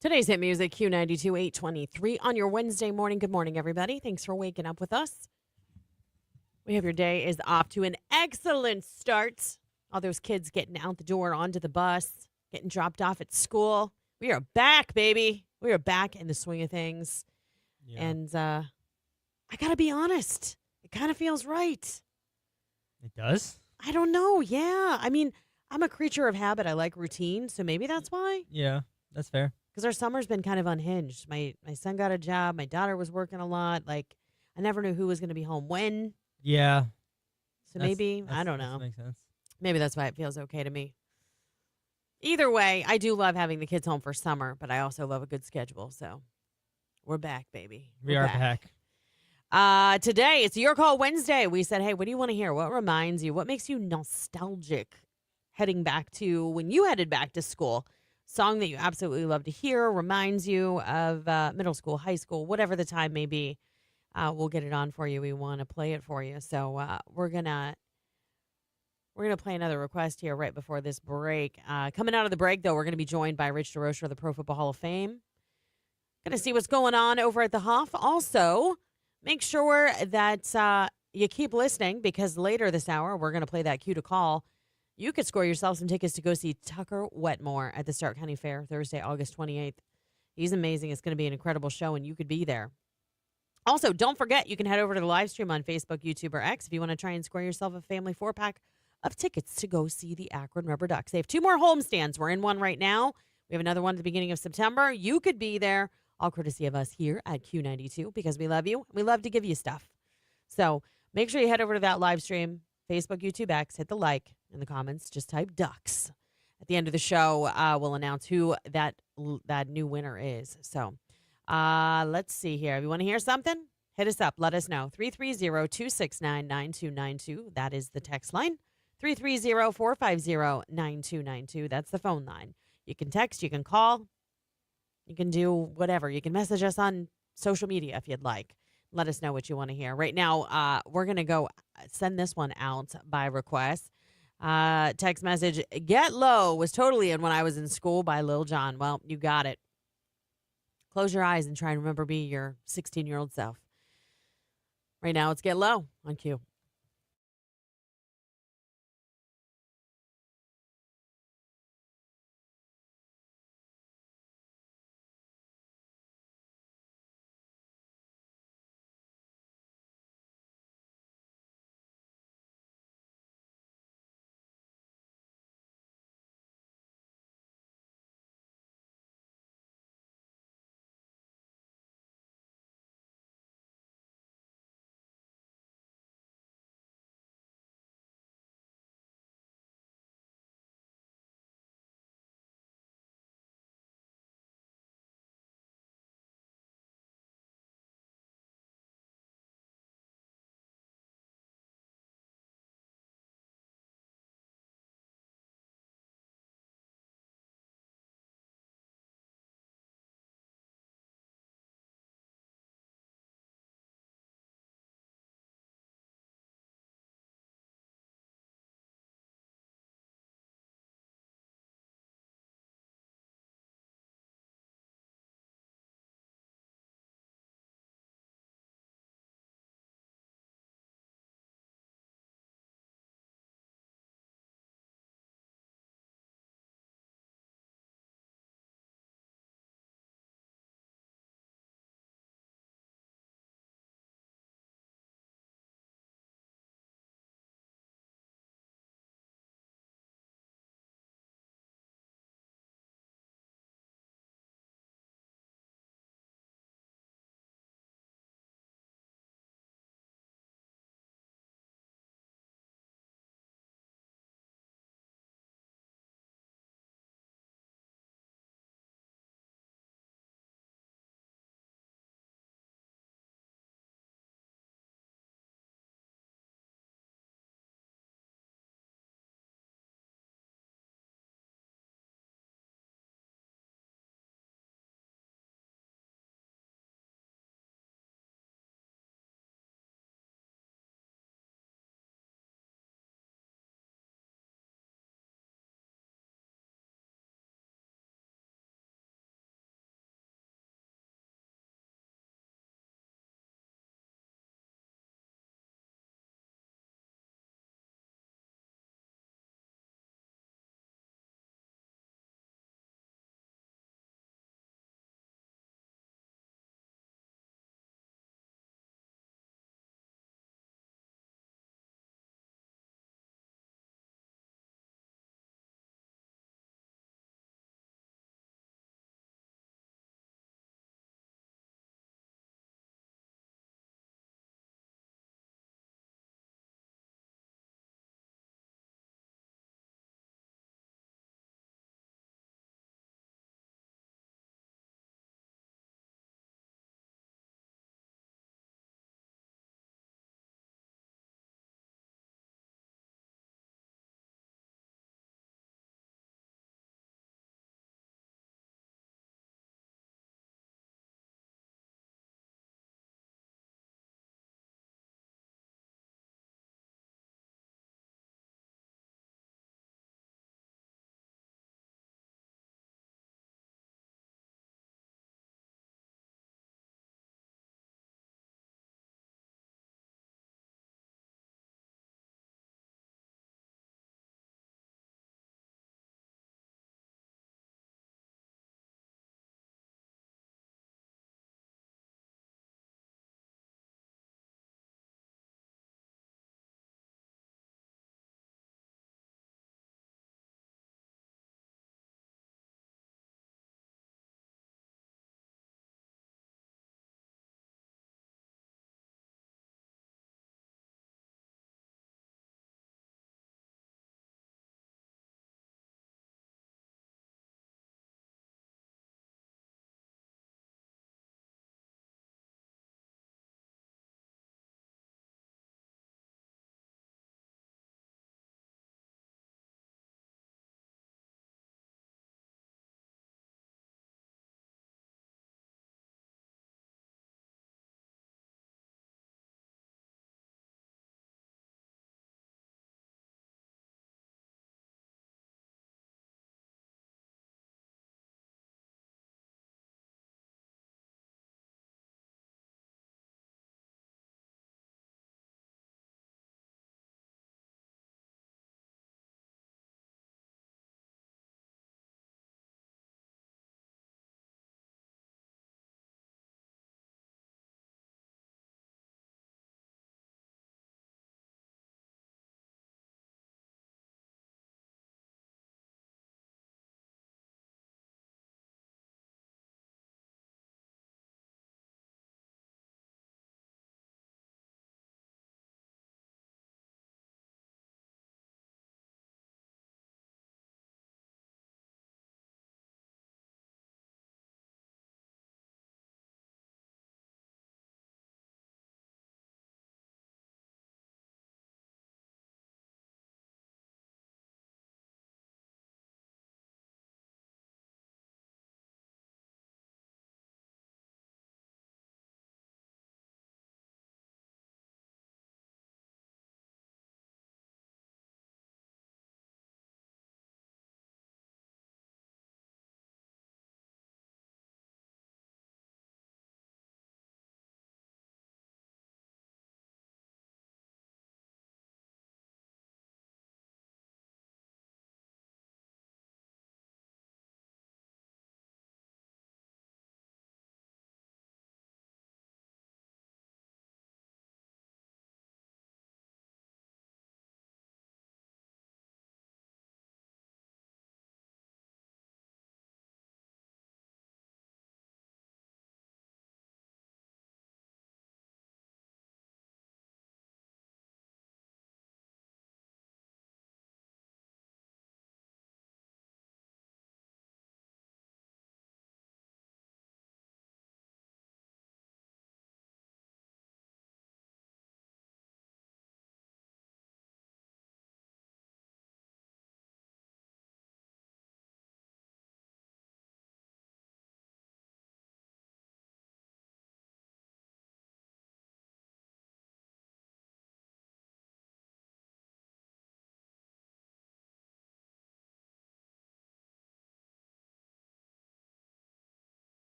Today's hit music, Q92 823 on your Wednesday morning. Good morning, everybody. Thanks for waking up with us. We hope your day is off to an excellent start. All those kids getting out the door, onto the bus, getting dropped off at school. We are back, baby. We are back in the swing of things. Yeah. And I got to be honest, it kind of feels right. It does? I don't know. Yeah. I mean, I'm a creature of habit. I like routine. So maybe that's why. Yeah, that's fair. Because our summer's been kind of unhinged. My son got a job. My daughter was working a lot. Like, I never knew who was going to be home when. Yeah. So maybe, I don't know. That makes sense. Maybe that's why it feels okay to me. Either way, I do love having the kids home for summer, but I also love a good schedule. So we're back, baby. We are back. Today, it's Your Call Wednesday. We said, hey, what do you want to hear? What reminds you? What makes you nostalgic heading back to when you headed back to school? Song that you absolutely love to hear, reminds you of middle school, high school, whatever the time may be. We'll get it on for you. We want to play it for you. So we're gonna play another request here right before this break. Coming out of the break, though, we're gonna be joined by Rich DeRocher of the Pro Football Hall of Fame. Gonna see what's going on over at the Hoff. Also, make sure that you keep listening because later this hour we're gonna play that cue to call. You could score yourself some tickets to go see Tucker Wetmore at the Stark County Fair Thursday, August 28th. He's amazing. It's going to be an incredible show, and you could be there. Also, don't forget, you can head over to the live stream on Facebook, YouTube, or X if you want to try and score yourself a family 4-pack of tickets to go see the Akron Rubber Ducks. They have 2 more homestands. We're in one right now. We have another one at the beginning of September. You could be there, all courtesy of us here at Q92 because we love you. We love to give you stuff. So make sure you head over to that live stream, Facebook, YouTube, X, hit the like. In the comments, just type Ducks. At the end of the show, we'll announce who that new winner is. So let's see here. If you want to hear something, hit us up. Let us know. 330-269-9292. That is the text line. 330-450-9292. That's the phone line. You can text. You can call. You can do whatever. You can message us on social media if you'd like. Let us know what you want to hear. Right now, we're going to go send this one out by request. Text message, Get Low was totally in when I was in school by Lil Jon. Well, you got it. Close your eyes and try and remember be your 16-year-old self. Right now, it's Get Low on Q.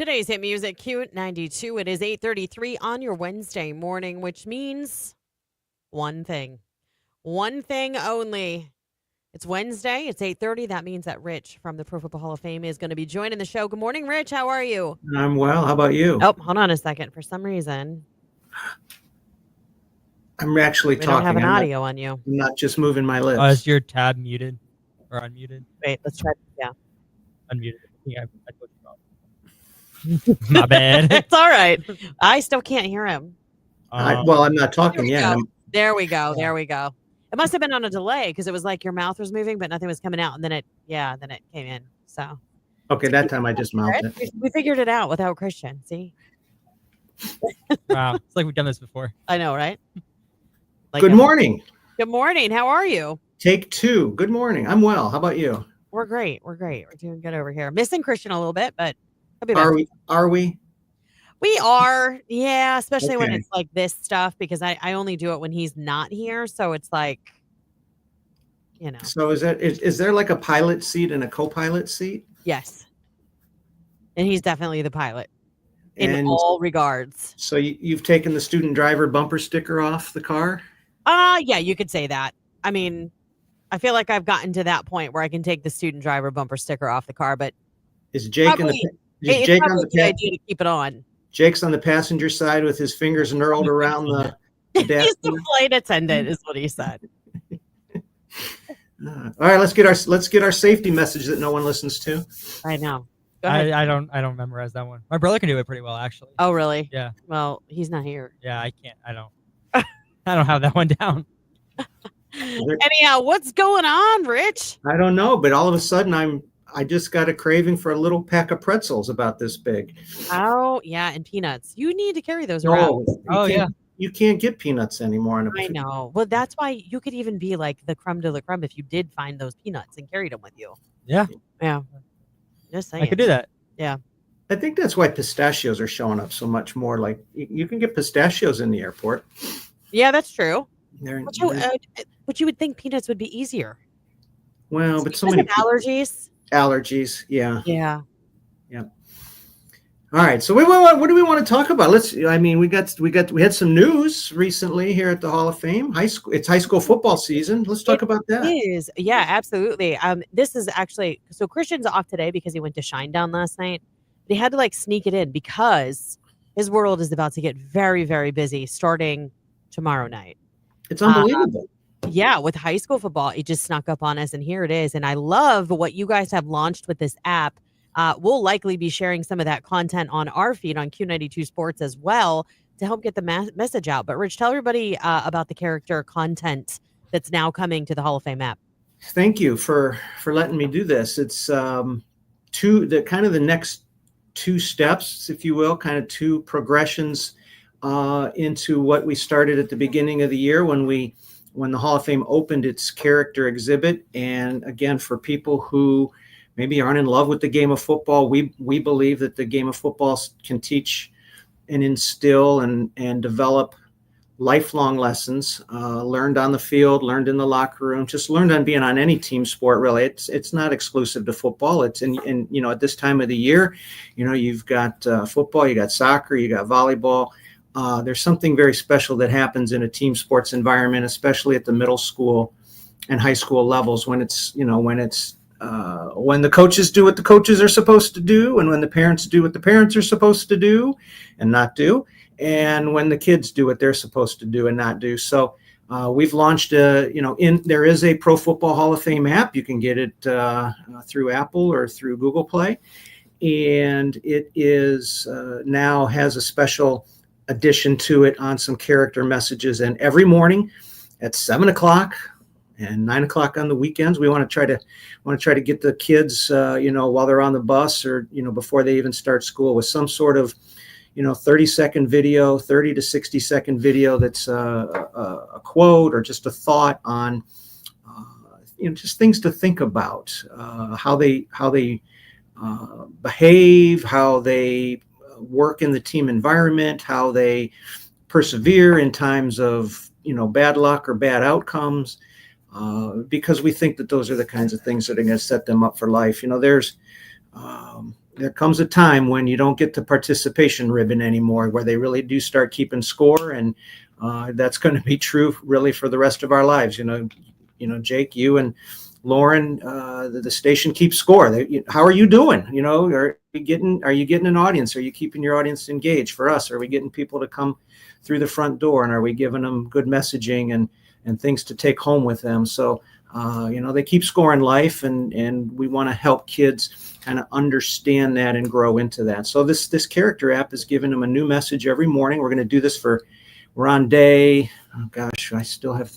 Today's hit music, Q92. It is 8:33 on your Wednesday morning, which means one thing. One thing only. It's Wednesday. It's 8:30. That means that Rich from the Pro Football Hall of Fame is going to be joining the show. Good morning, Rich. How are you? I'm well. How about you? Oh, hold on a second. For some reason, I'm actually we talking. don't have an I'm audio on you. not just moving my lips. Is your tab muted or unmuted? Wait, let's try. Yeah. Unmuted. Yeah, I told you wrong. My bad. It's all right. I still can't hear him. Well, I'm not talking yet. There we go. There we go. It must have been on a delay because it was like your mouth was moving, but nothing was coming out. And then it came in. So. Okay, that time I just mouthed it. We figured it out without Christian. See? Wow. It's like we've done this before. I know, right? Good morning. Good morning. How are you? Take two. Good morning. I'm well. How about you? We're great. We're doing good over here. Missing Christian a little bit, but he'll be back. Are we? We are. Yeah, especially when Okay. it's like this stuff because I only do it when he's not here. So it's like, So is there like a pilot seat and a co-pilot seat? Yes. And he's definitely the pilot in And all regards. so you've taken the student driver bumper sticker off the car? Yeah, you could say that. I mean, I feel like I've gotten to that point where I can take the student driver bumper sticker off the car, but Is Jake probably, it's probably a good idea to keep it on. Jake's on the passenger side with his fingers knurled around the He's dash. the flight attendant, is what he said. All right, let's get our safety message that no one listens to. I know. Go ahead. I don't memorize that one. My brother can do it pretty well, actually. Oh, really? Yeah. Well, he's not here. Yeah, I can't. I don't. I don't have that one down. Anyhow, what's going on, Rich? I don't know, but all of a sudden I just got a craving for a little pack of pretzels about this big. Oh, yeah, and peanuts. You need to carry those around. You can't get peanuts anymore. I know. Well, that's why you could even be like the creme de la creme if you did find those peanuts and carried them with you. Yeah. Yeah. Just saying. I could do that. Yeah. I think that's why pistachios are showing up so much more. Like you can get pistachios in the airport. Yeah, that's true. They're- But you would think peanuts would be easier. well, but so Because many of allergies. allergies. Yeah. Yeah. All right. So what do we want to talk about? We had some news recently here at the Hall of Fame. It's high school football season. Let's talk about that. Yeah, absolutely. This is actually so Christian's off today because he went to Shinedown last night. But he had to like sneak it in because his world is about to get very, very busy starting tomorrow night. It's unbelievable. Yeah, with high school football, it just snuck up on us, and here it is. And I love what you guys have launched with this app. We'll likely be sharing some of that content on our feed on Q92 Sports as well to help get the message out. But Rich, tell everybody about the character content that's now coming to the Hall of Fame app. Thank you for letting me do this. It's the next two steps, if you will, kind of two progressions into what we started at the beginning of the year when the Hall of Fame opened its character exhibit. And again, for people who maybe aren't in love with the game of football, we believe that the game of football can teach and instill and develop lifelong lessons learned on the field, learned in the locker room, just learned on being on any team sport. Really, it's not exclusive to football. It's in at this time of the year, you've got football, you got soccer, you got volleyball. There's something very special that happens in a team sports environment, especially at the middle school and high school levels when when the coaches do what the coaches are supposed to do, and when the parents do what the parents are supposed to do and not do, and when the kids do what they're supposed to do and not do. So we've launched there is a Pro Football Hall of Fame app. You can get it through Apple or through Google Play, and it is now has a special addition to it on some character messages. And every morning at 7:00 and 9:00 on the weekends, we want to try to get the kids, while they're on the bus or, before they even start school, with some sort of, 30-second video, 30 to 60-second video that's a quote or just a thought on, just things to think about, how they behave, how they work in the team environment, how they persevere in times of, bad luck or bad outcomes. Because we think that those are the kinds of things that are going to set them up for life. There's there comes a time when you don't get the participation ribbon anymore, where they really do start keeping score, and that's going to be true really for the rest of our lives. Jake, you and Lauren, the station keeps score. How are you doing? Are you getting an audience? Are you keeping your audience engaged? For us, are we getting people to come through the front door, and are we giving them good messaging and things to take home with them? So, they keep score in life, and we want to help kids kind of understand that and grow into that. So this character app is giving them a new message every morning. We're going to do this we're on day, oh gosh, I still have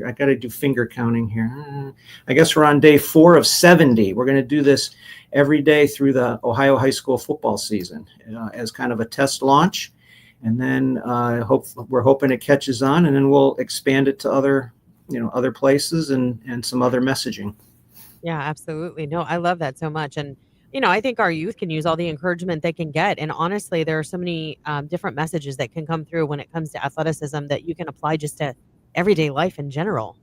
I got to do finger counting here. I guess we're on day 4 of 70. We're going to do this every day through the Ohio high school football season as kind of a test launch. And then we're hoping it catches on, and then we'll expand it to other places and some other messaging. Yeah, absolutely. No, I love that so much. And, I think our youth can use all the encouragement they can get. And honestly, there are so many different messages that can come through when it comes to athleticism that you can apply just to everyday life in general.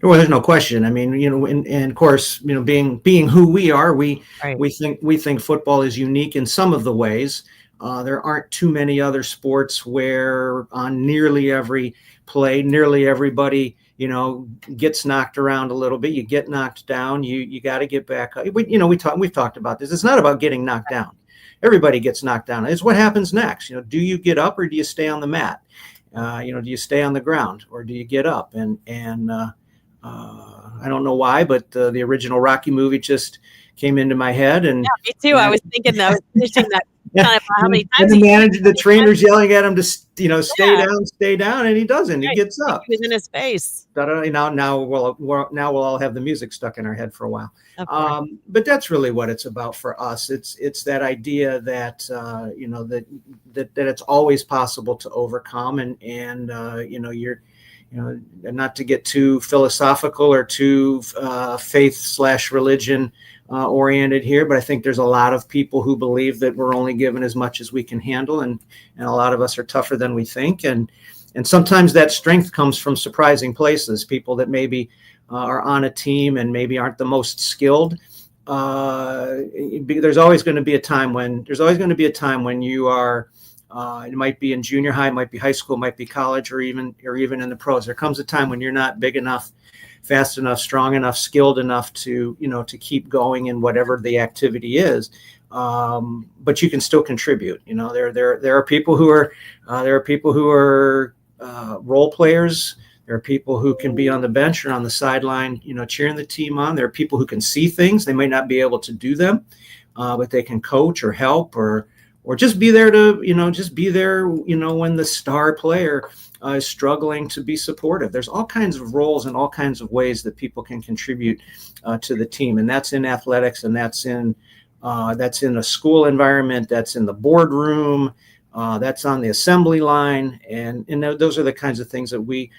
Well, there's no question. I mean, and of course, being who we are, we think football is unique in some of the ways. There aren't too many other sports where on nearly every play, nearly everybody, gets knocked around a little bit. You get knocked down. You got to get back up. We've talked about this. It's not about getting knocked down. Everybody gets knocked down. It's what happens next. Do you get up, or do you stay on the mat? Do you stay on the ground, or do you get up? And I don't know why, but the original Rocky movie just came into my head. And yeah, me too. I was thinking that. I was finishing that. Yeah. How many times the trainer's yelling at him to stay down, and he doesn't. He gets up. He was in his face. Now we'll all have the music stuck in our head for a while. But that's really what it's about for us. It's that idea that that it's always possible to overcome, and you're not to get too philosophical or too faith/religion oriented here, but I think there's a lot of people who believe that we're only given as much as we can handle, and a lot of us are tougher than we think, and sometimes that strength comes from surprising places. People that maybe are on a team and maybe aren't the most skilled. There's always going to be a time when you are. It might be in junior high, it might be high school, it might be college, or even in the pros. There comes a time when you're not big enough, fast enough, strong enough, skilled enough to keep going in whatever the activity is. But you can still contribute. There are people who are role players. There are people who can be on the bench or on the sideline, cheering the team on. There are people who can see things. They might not be able to do them, but they can coach or help or just be there when the star player is struggling, to be supportive. There's all kinds of roles and all kinds of ways that people can contribute to the team, and that's in athletics, and that's in a school environment, that's in the boardroom, that's on the assembly line, and those are the kinds of things that we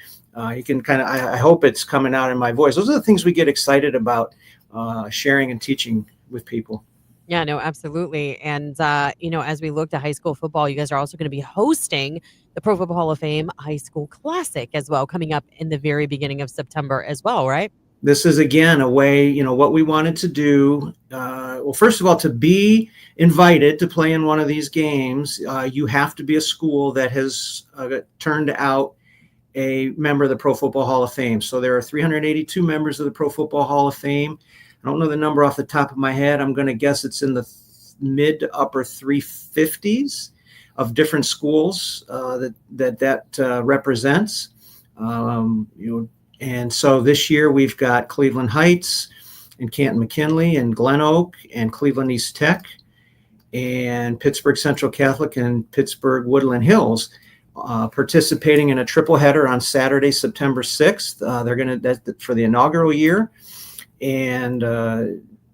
you can kind of. I hope it's coming out in my voice. Those are the things we get excited about sharing and teaching with people. Yeah, no, absolutely. And, as we look to high school football, you guys are also going to be hosting the Pro Football Hall of Fame High School Classic as well, coming up in the very beginning of September as well, right? This is, again, a way, what we wanted to do. Well, first of all, to be invited to play in one of these games, you have to be a school that has turned out a member of the Pro Football Hall of Fame. So there are 382 members of the Pro Football Hall of Fame. I don't know the number off the top of my head. I'm going to guess it's in the mid to upper 350s of different schools that represents. And so this year we've got Cleveland Heights and Canton McKinley and Glen Oak and Cleveland East Tech and Pittsburgh Central Catholic and Pittsburgh Woodland Hills participating in a triple header on Saturday, September 6th. They're going to for the inaugural year. And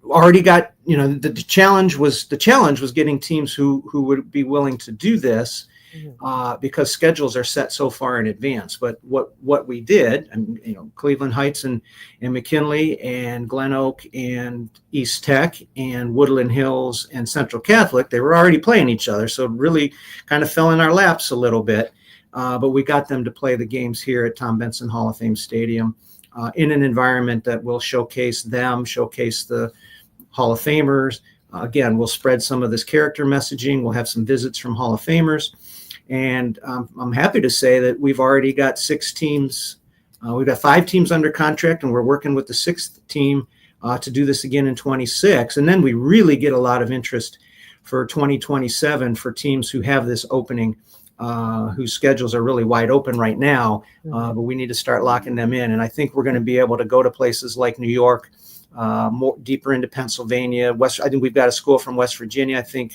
already got, the challenge was getting teams who would be willing to do this because schedules are set so far in advance. But what we did, Cleveland Heights and McKinley and Glen Oak and East Tech and Woodland Hills and Central Catholic, they were already playing each other. So it really kind of fell in our laps a little bit. But we got them to play the games here at Tom Benson Hall of Fame Stadium. In an environment that will showcase the Hall of Famers, Again, we'll spread some of this character messaging. We'll have some visits from Hall of Famers. And I'm happy to say that we've already got 6 teams. We've got 5 teams under contract, and we're working with the 6th team to do this again in 26. And then we really get a lot of interest for 2027 for teams who have this opening, whose schedules are really wide open right now, but we need to start locking them in. And I think we're going to be able to go to places like New York, more deeper into Pennsylvania. I think we've got a school from West Virginia, I think,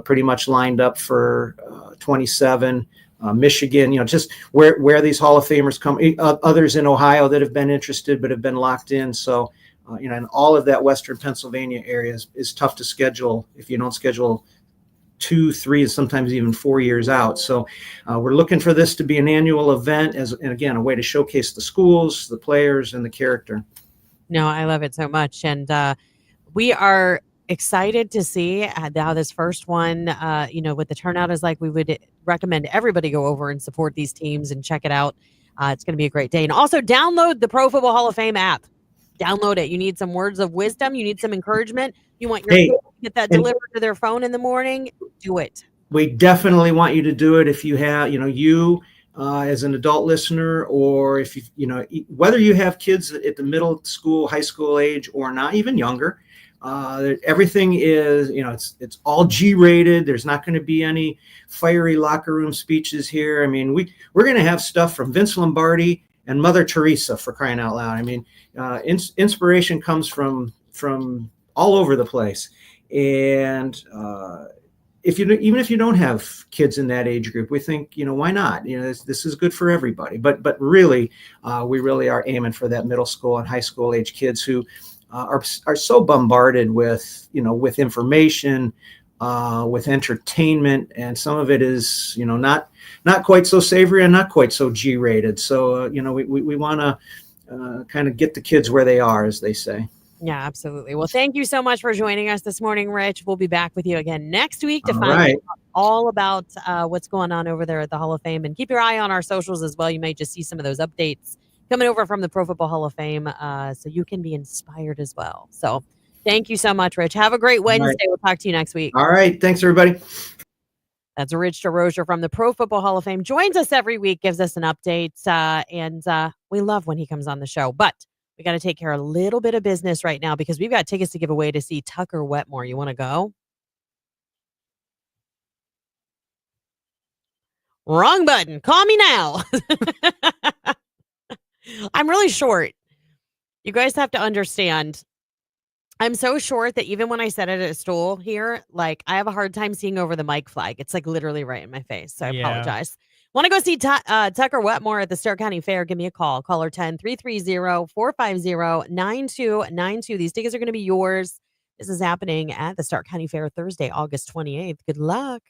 pretty much lined up for 27. Michigan, just where these Hall of Famers come, others in Ohio that have been interested but have been locked in. So, and all of that Western Pennsylvania area is tough to schedule if you don't schedule 2, 3, and sometimes even 4 years out. So we're looking for this to be an annual event and again, a way to showcase the schools, the players, and the character. No, I love it so much. And we are excited to see how this first one, what the turnout is like. We would recommend everybody go over and support these teams and check it out. It's going to be a great day. And also download the Pro Football Hall of Fame app. Download it. You need some words of wisdom. You need some encouragement. You want your kids to get that delivered to their phone in the morning. Do it. We definitely want you to do it if you have, as an adult listener, or if whether you have kids at the middle school, high school age or not, even younger. Everything is, it's all G-rated. There's not going to be any fiery locker room speeches here. I mean, we're going to have stuff from Vince Lombardi and Mother Teresa, for crying out loud. I mean, inspiration comes from all over the place. And even if you don't have kids in that age group, we think, why not? This is good for everybody. But really, we really are aiming for that middle school and high school age kids who are so bombarded with information, with entertainment, and some of it is not quite so savory and not quite so G-rated. So we want to kind of get the kids where they are, as they say. Yeah, absolutely. Well, thank you so much for joining us this morning, Rich. We'll be back with you again next week to find out all about what's going on over there at the Hall of Fame. And keep your eye on our socials as well. You may just see some of those updates coming over from the Pro Football Hall of Fame, so you can be inspired as well. So thank you so much, Rich. Have a great Wednesday. Right. We'll talk to you next week. All right. Thanks, everybody. That's Rich DeRozier from the Pro Football Hall of Fame. Joins us every week, gives us an update, and we love when he comes on the show. But we got to take care of a little bit of business right now because we've got tickets to give away to see Tucker Wetmore. You want to go? Wrong button. Call me now. I'm really short. You guys have to understand. I'm so short that even when I sit at a stool here, like I have a hard time seeing over the mic flag. It's like literally right in my face. So I apologize. Want to go see Tucker Wetmore at the Stark County Fair? Give me a call. Caller 10-330-450-9292. These tickets are going to be yours. This is happening at the Stark County Fair Thursday, August 28th. Good luck.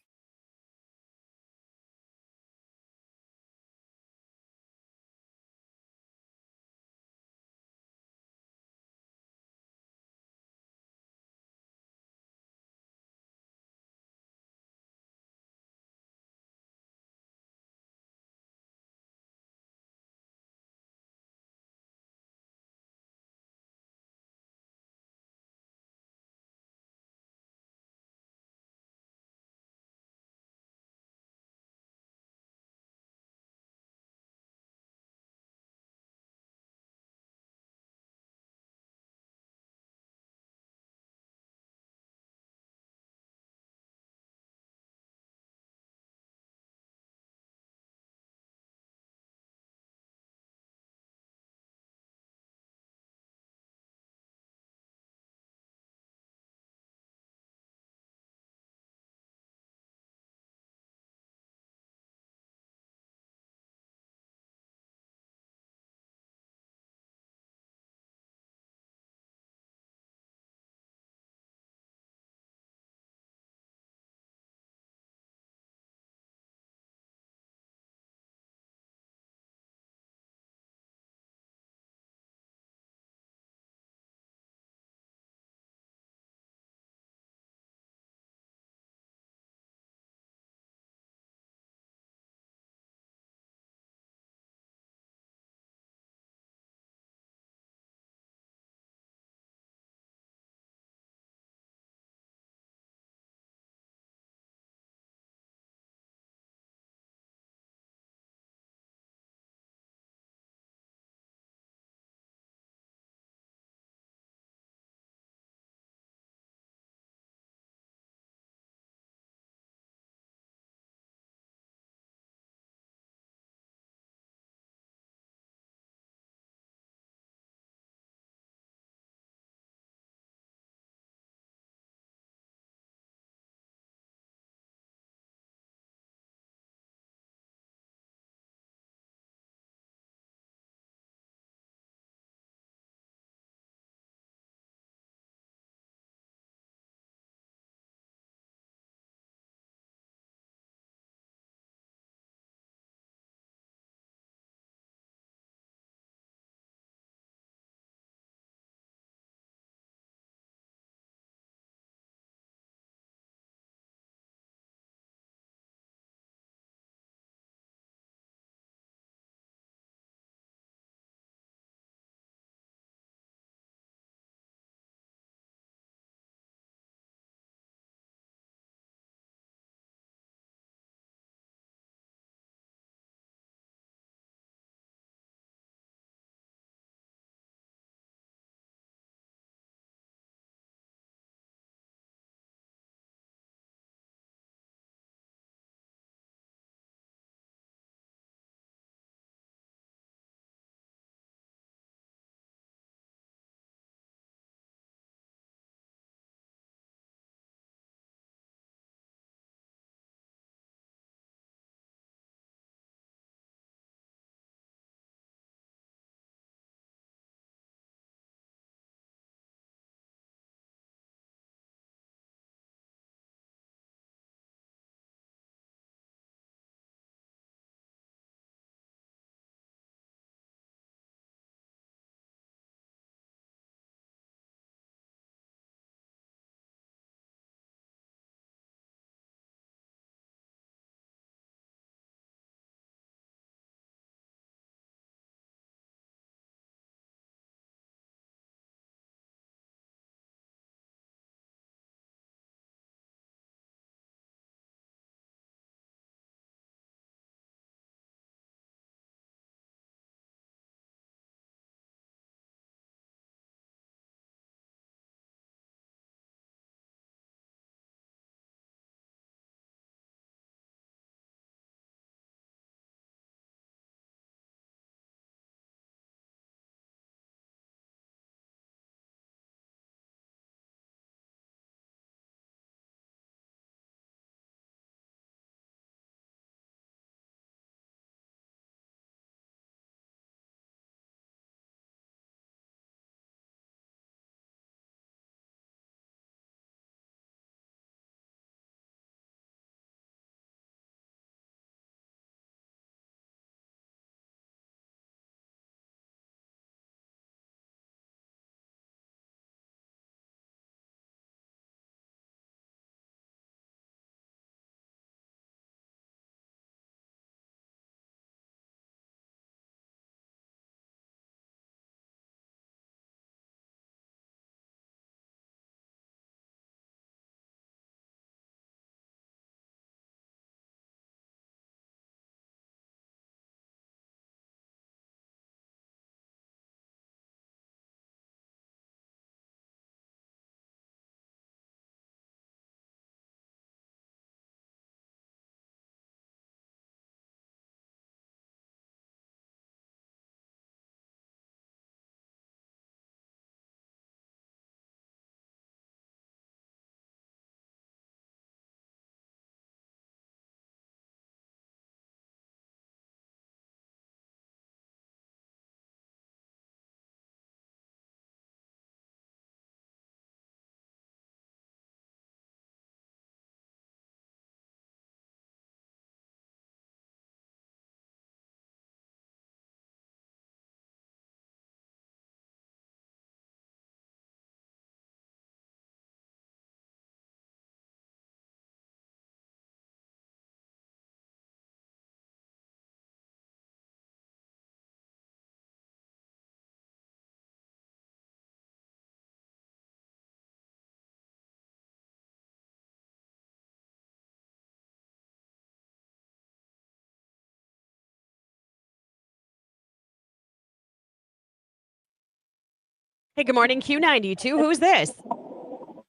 Hey, good morning, Q92. Who's this?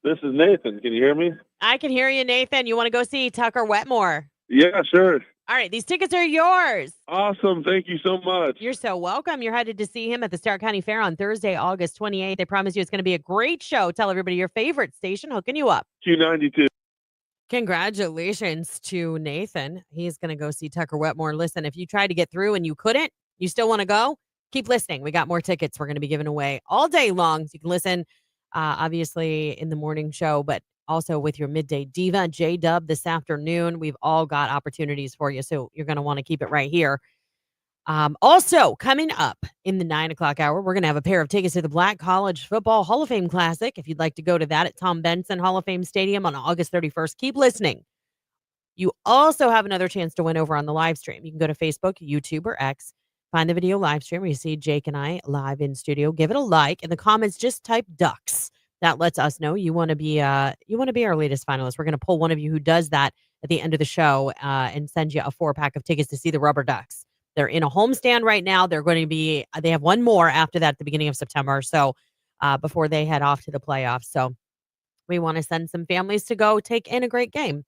This is Nathan. Can you hear me? I can hear you, Nathan. You want to go see Tucker Wetmore? Yeah, sure. All right, these tickets are yours. Awesome. Thank you so much. You're so welcome. You're headed to see him at the Stark County Fair on Thursday, August 28th. I promise you it's going to be a great show. Tell everybody your favorite station hooking you up. Q92. Congratulations to Nathan. He's going to go see Tucker Wetmore. Listen, if you tried to get through and you couldn't, you still want to go, keep listening. We got more tickets we're going to be giving away all day long. So you can listen, obviously, in the morning show, but also with your midday diva, J-Dub, this afternoon. We've all got opportunities for you. So you're going to want to keep it right here. Also, coming up in the 9 o'clock hour, we're going to have a pair of tickets to the Black College Football Hall of Fame Classic. If you'd like to go to that at Tom Benson Hall of Fame Stadium on August 31st, keep listening. You also have another chance to win over on the live stream. You can go to Facebook, YouTube, or X, find the video live stream where you see Jake and I live in studio. Give it a like. In the comments, just type Ducks. That lets us know you want to be our latest finalist. We're going to pull one of you who does that at the end of the show and send you a 4-pack of tickets to see the Rubber Ducks. They're in a homestand right now. They have one more after that at the beginning of September. So before they head off to the playoffs. So we want to send some families to go take in a great game.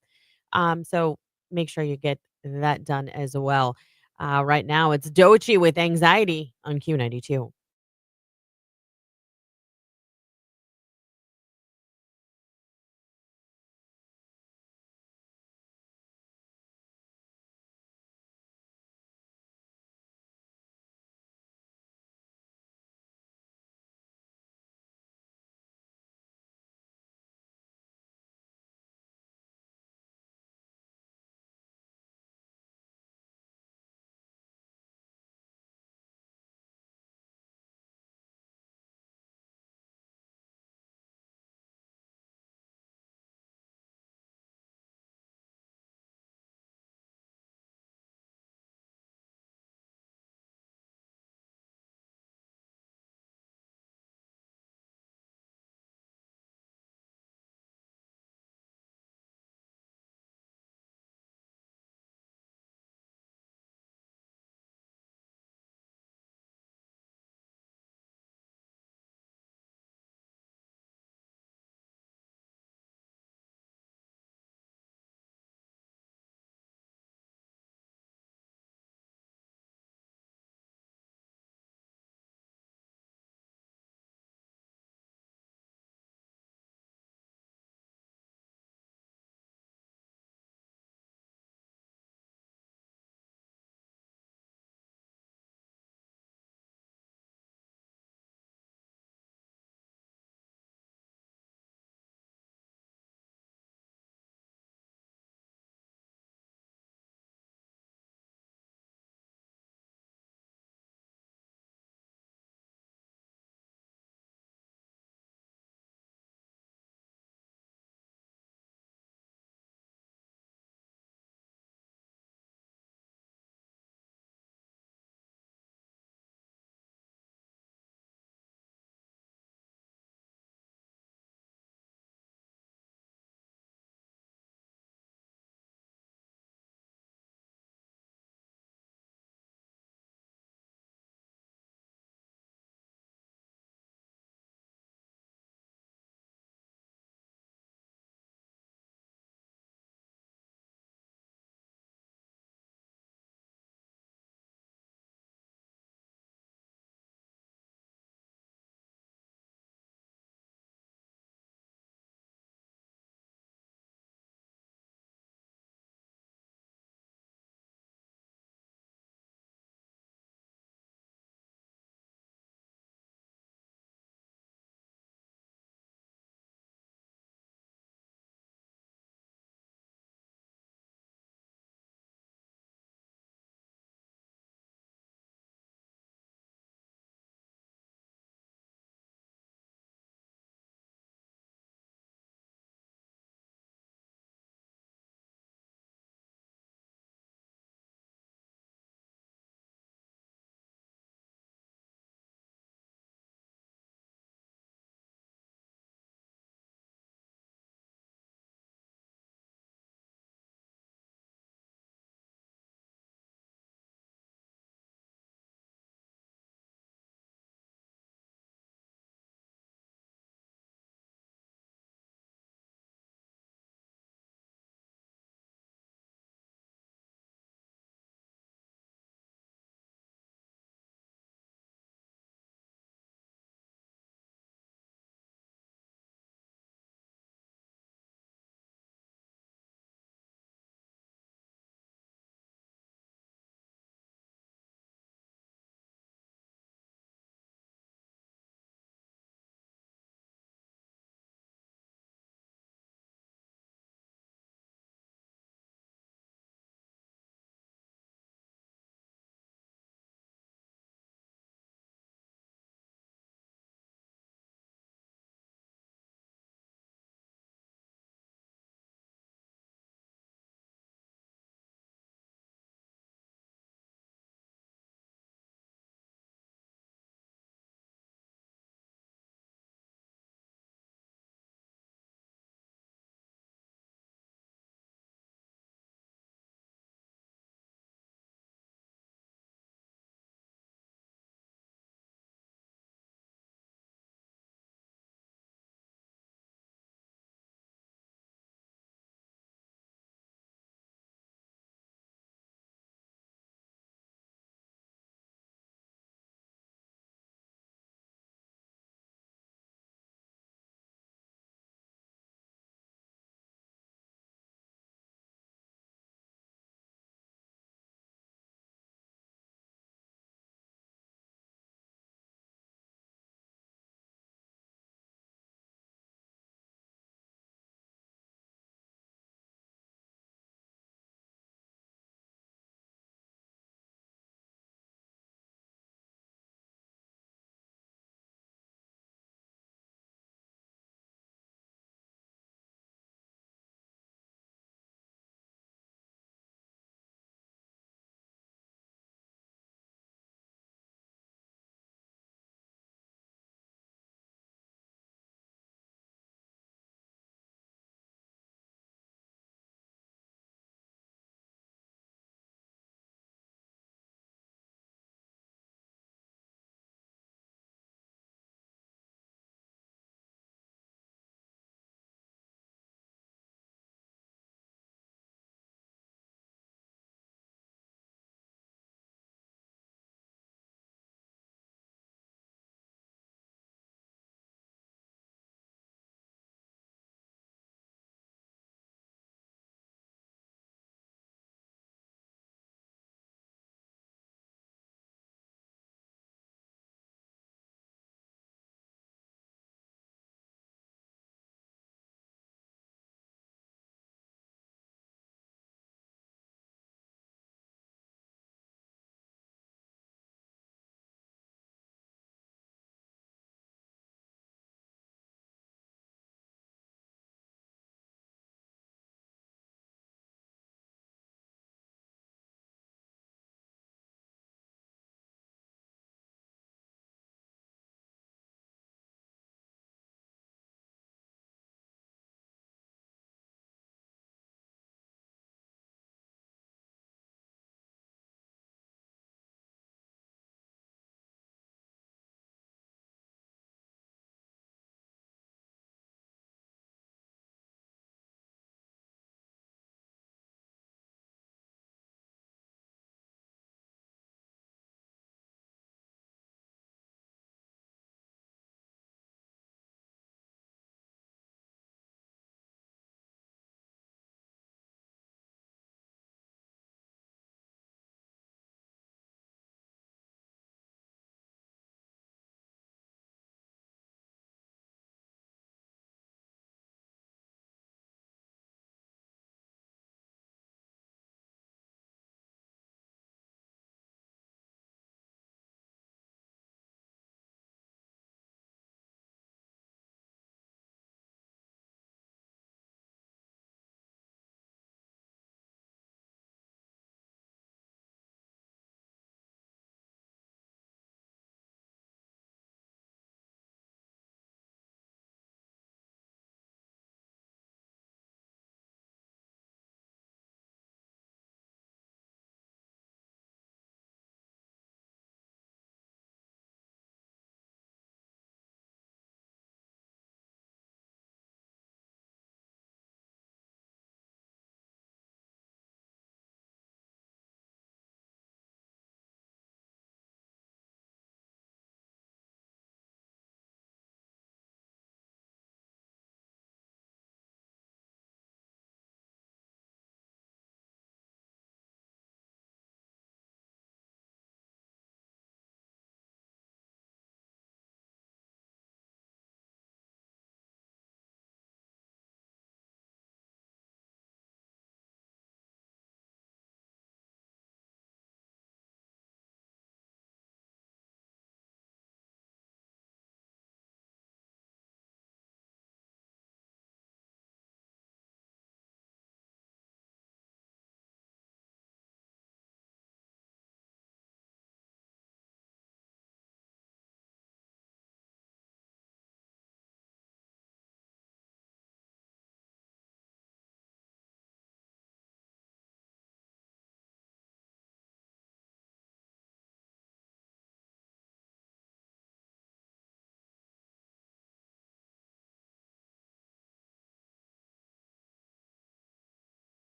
So make sure you get that done as well. Right now it's Doechii with Anxiety on Q92.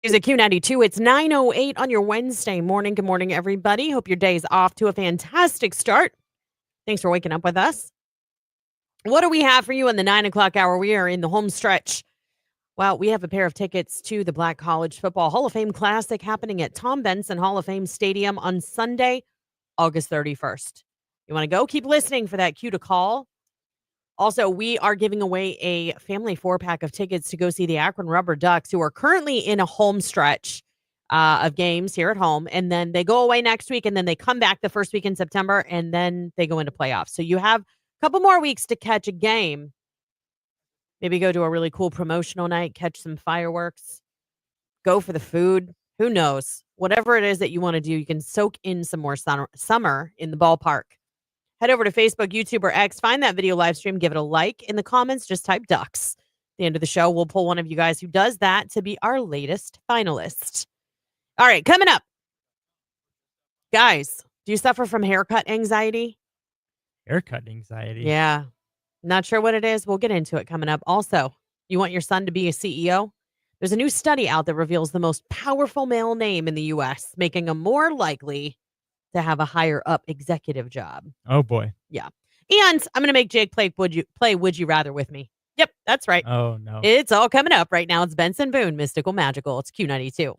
Is it Q92? It's 9:08 on your Wednesday morning. Good morning, everybody. Hope your day is off to a fantastic start. Thanks for waking up with us. What do we have for you in the 9 o'clock hour? We are in the home stretch. Well, we have a pair of tickets to the Black College Football Hall of Fame Classic happening at Tom Benson Hall of Fame Stadium on Sunday, August 31st. You want to go? Keep listening for that cue to call. Also, we are giving away a family 4-pack of tickets to go see the Akron Rubber Ducks, who are currently in a home stretch of games here at home. And then they go away next week, and then they come back the first week in September, and then they go into playoffs. So you have a couple more weeks to catch a game. Maybe go to a really cool promotional night, catch some fireworks, go for the food. Who knows? Whatever it is that you want to do, you can soak in some more summer in the ballpark. Head over to Facebook, YouTube, or X. Find that video live stream. Give it a like. In the comments, just type Ducks. At the end of the show, we'll pull one of you guys who does that to be our latest finalist. All right, coming up. Guys, do you suffer from haircut anxiety? Haircut anxiety. Yeah. Not sure what it is. We'll get into it coming up. Also, you want your son to be a CEO? There's a new study out that reveals the most powerful male name in the U.S., making him more likely to have a higher up executive job. Oh boy. Yeah. And I'm going to make Jake play Would You Rather with me. Yep, that's right. Oh no. It's all coming up right now. It's Benson Boone, Mystical Magical. It's Q92.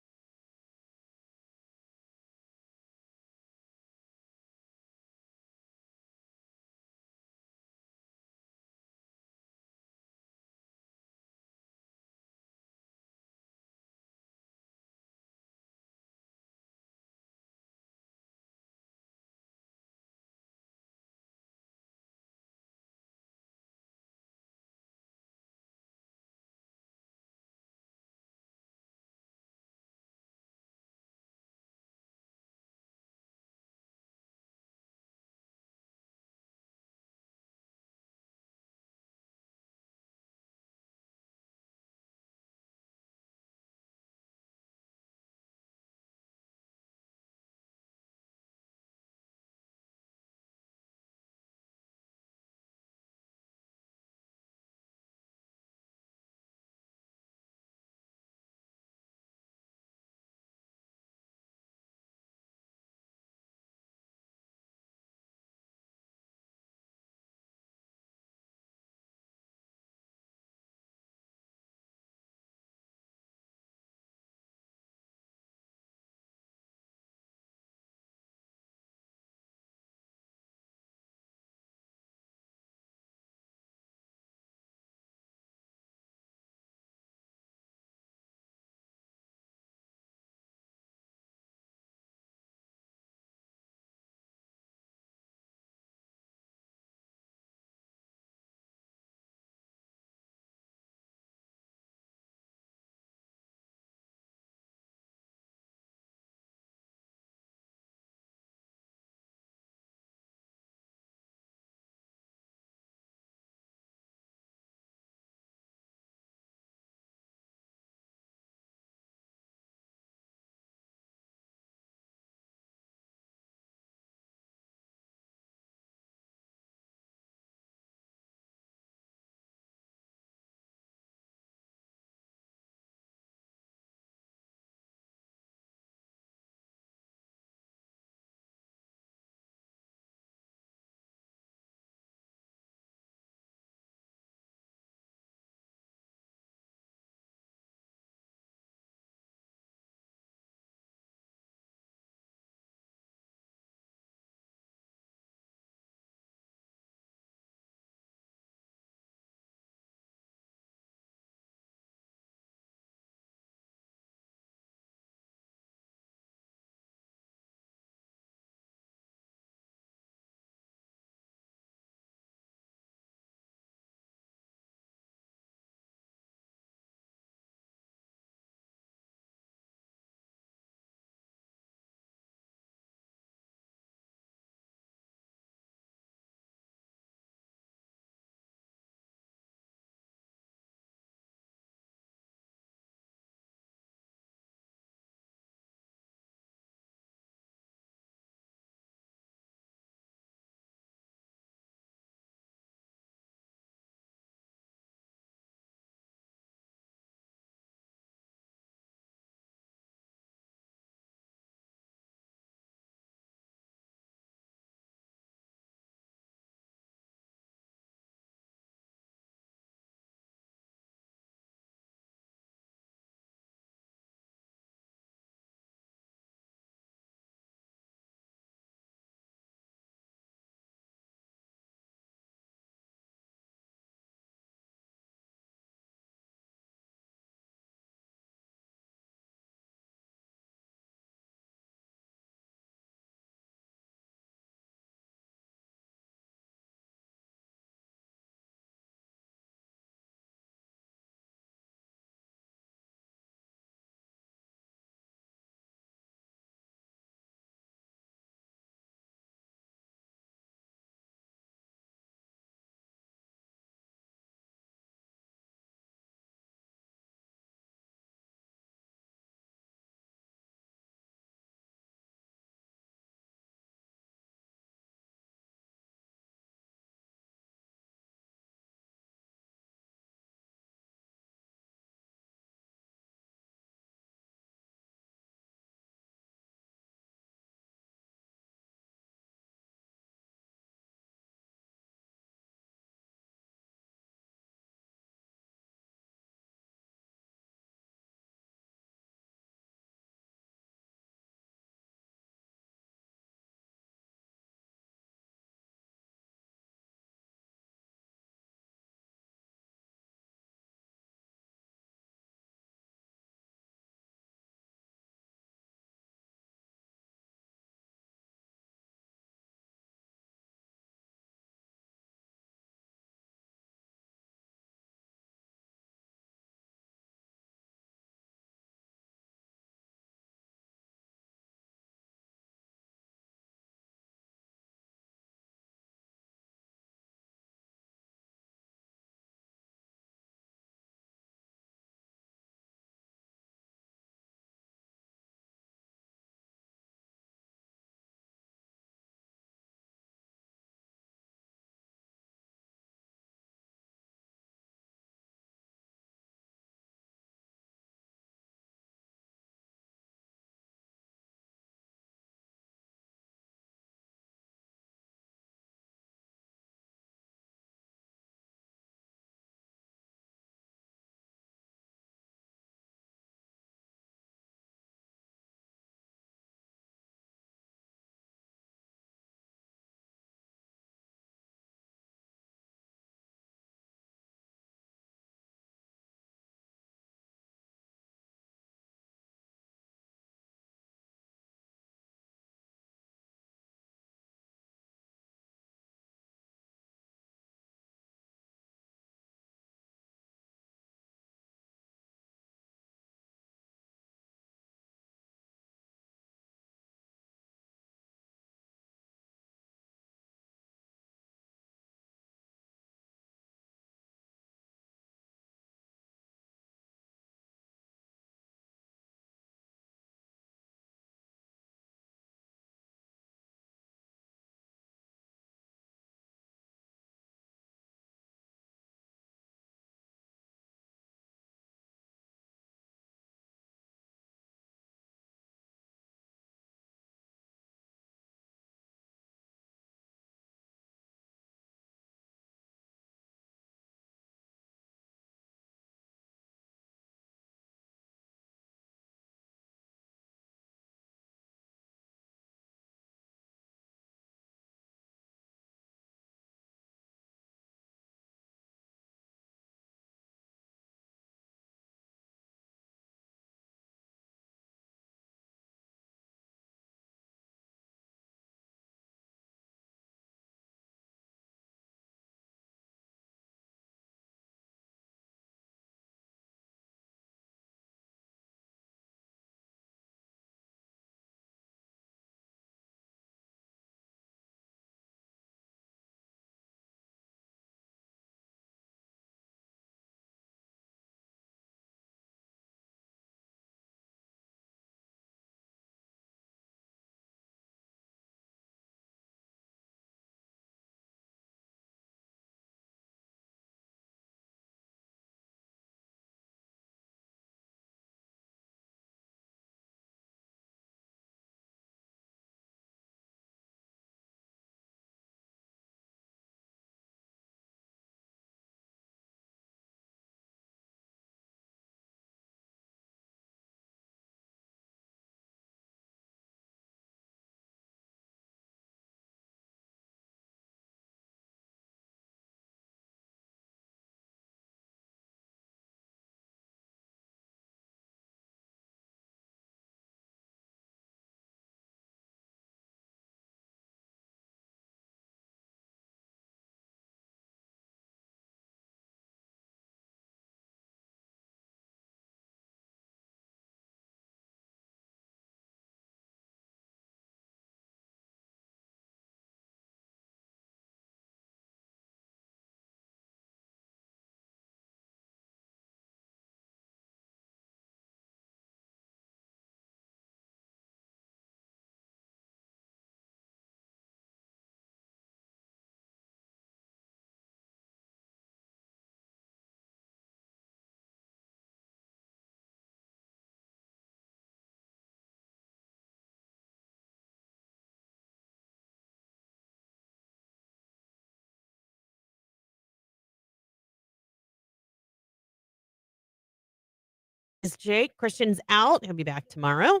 Jake. Christian's out. He'll be back tomorrow.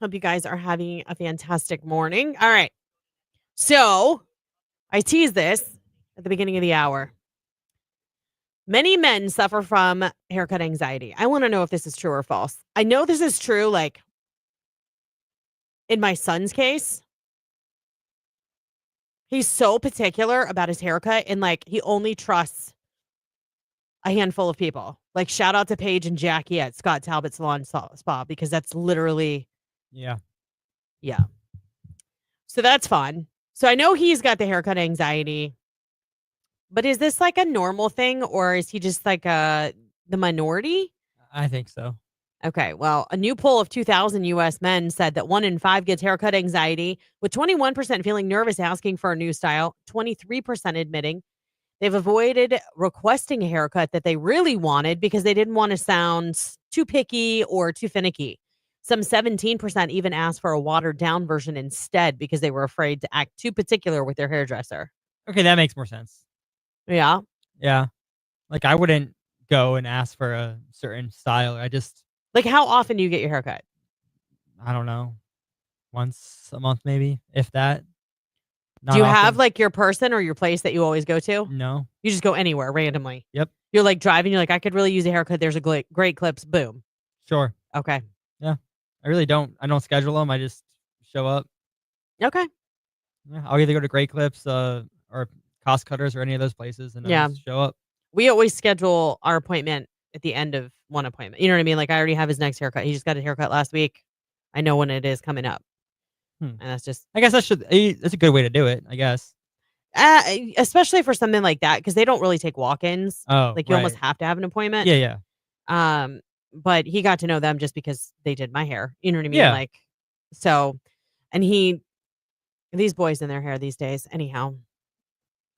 Hope you guys are having a fantastic morning. All right. So I teased this at the beginning of the hour. Many men suffer from haircut anxiety. I want to know if this is true or false. I know this is true, like in my son's case. He's so particular about his haircut and like he only trusts a handful of people. Like shout out to Paige and Jackie at Scott Talbot Salon Spa because that's literally Yeah. So that's fun. So I know he's got the haircut anxiety. But is this like a normal thing or is he just like the minority? I think so. Okay, well, a new poll of 2,000 U.S. men said that 1 in 5 gets haircut anxiety, with 21% feeling nervous asking for a new style, 23% admitting they've avoided requesting a haircut that they really wanted because they didn't want to sound too picky or too finicky. Some 17% even asked for a watered down version instead because they were afraid to act too particular with their hairdresser. Okay, that makes more sense. Yeah. Yeah. Like I wouldn't go and ask for a certain style. Like how often do you get your haircut? I don't know. Once a month maybe, if that. Not Do you often. have like your person or your place that you always go to? No. You just go anywhere randomly. Yep. You're like driving. You're like, I could really use a haircut. There's a great clips. Boom. Sure. Okay. I really don't. I don't schedule them. I just show up. Okay. Yeah, I'll either go to Great Clips or Cost Cutters or any of those places and Yeah. I'll just show up. We always schedule our appointment at the end of one appointment. You know what I mean? Like I already have his next haircut. He just got a haircut last week. I know when it is coming up. And that's just, I guess that's a good way to do it, I guess. especially for something like that, because they don't really take walk-ins. Oh, Like you almost right. have to have an appointment. Yeah. But he got to know them just because they did my hair. You know what I mean? Yeah. Like, so, and these boys in their hair these days, anyhow,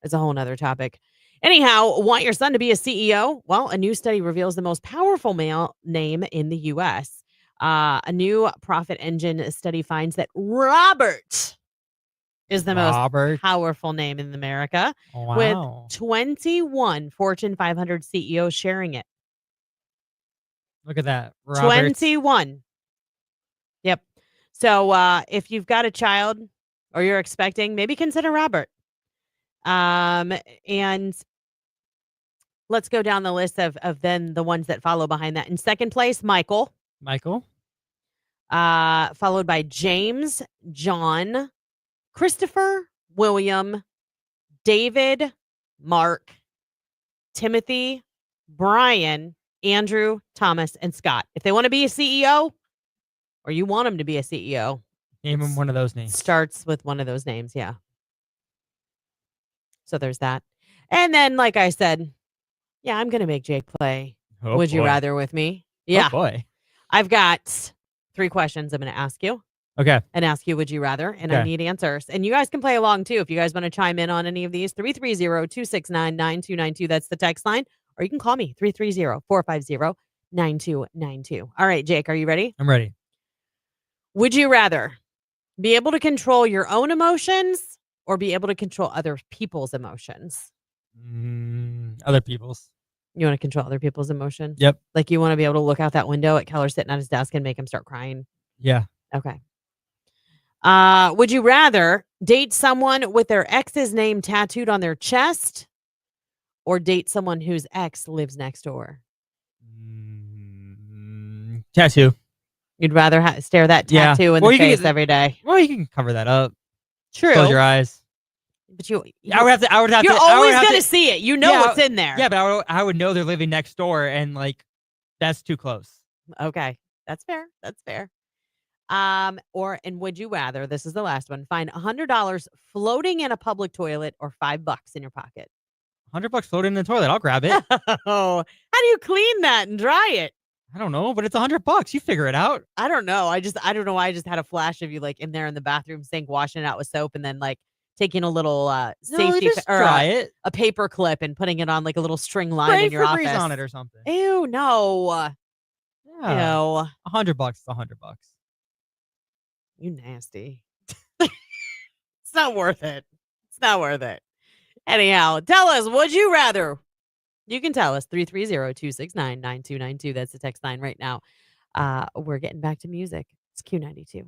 it's a whole nother topic. Anyhow, want your son to be a CEO? Well, a new study reveals the most powerful male name in the U.S. A new profit engine study finds that Robert is the most powerful name in America, with 21 Fortune 500 CEOs sharing it. Look at that. 21. Yep. So if you've got a child or you're expecting, maybe consider Robert. And let's go down the list of then the ones that follow behind that. In second place, Michael. Followed by James, John, Christopher, William, David, Mark, Timothy, Brian, Andrew, Thomas, and Scott. If they want to be a CEO or you want them to be a CEO, name them one of those names. Starts with one of those names. Yeah. So there's that. And then, like I said, yeah, I'm going to make Jake play Would You Rather with me. Yeah. Oh, boy. I've got 3 questions I'm going to ask you. Okay. And ask you, would you rather? And I need answers. And you guys can play along too. If you guys want to chime in on any of these, 330-269-9292. That's the text line. Or you can call me, 330-450-9292. All right, Jake, are you ready? I'm ready. Would you rather be able to control your own emotions or be able to control other people's emotions? Other people's. You want to control other people's emotions? Yep. Like you want to be able to look out that window at Keller sitting at his desk and make him start crying? Yeah. Okay. Would you rather date someone with their ex's name tattooed on their chest or date someone whose ex lives next door? Tattoo. You'd rather stare that tattoo in the face every day. Well, you can cover that up. True. Close your eyes. But I would have you're to. always going to see it. You know what's in there. Yeah, but I would know they're living next door, and like that's too close. Okay, that's fair. That's fair. And would you rather? This is the last one. Find $100 floating in a public toilet or $5 in your pocket. $100 floating in the toilet. I'll grab it. Oh, how do you clean that and dry it? I don't know, but it's $100. You figure it out. I don't know. I don't know why I just had a flash of you like in there in the bathroom sink washing it out with soap and then like taking a little safety or a paper clip and putting it on like a little string line in your office on it or something. Ew, no. Yeah. Ew. $100 is $100. You nasty. It's not worth it. It's not worth it. Anyhow, tell us, would you rather You can tell us 330-269-9292. That's the text line right now. We're getting back to music. It's Q92.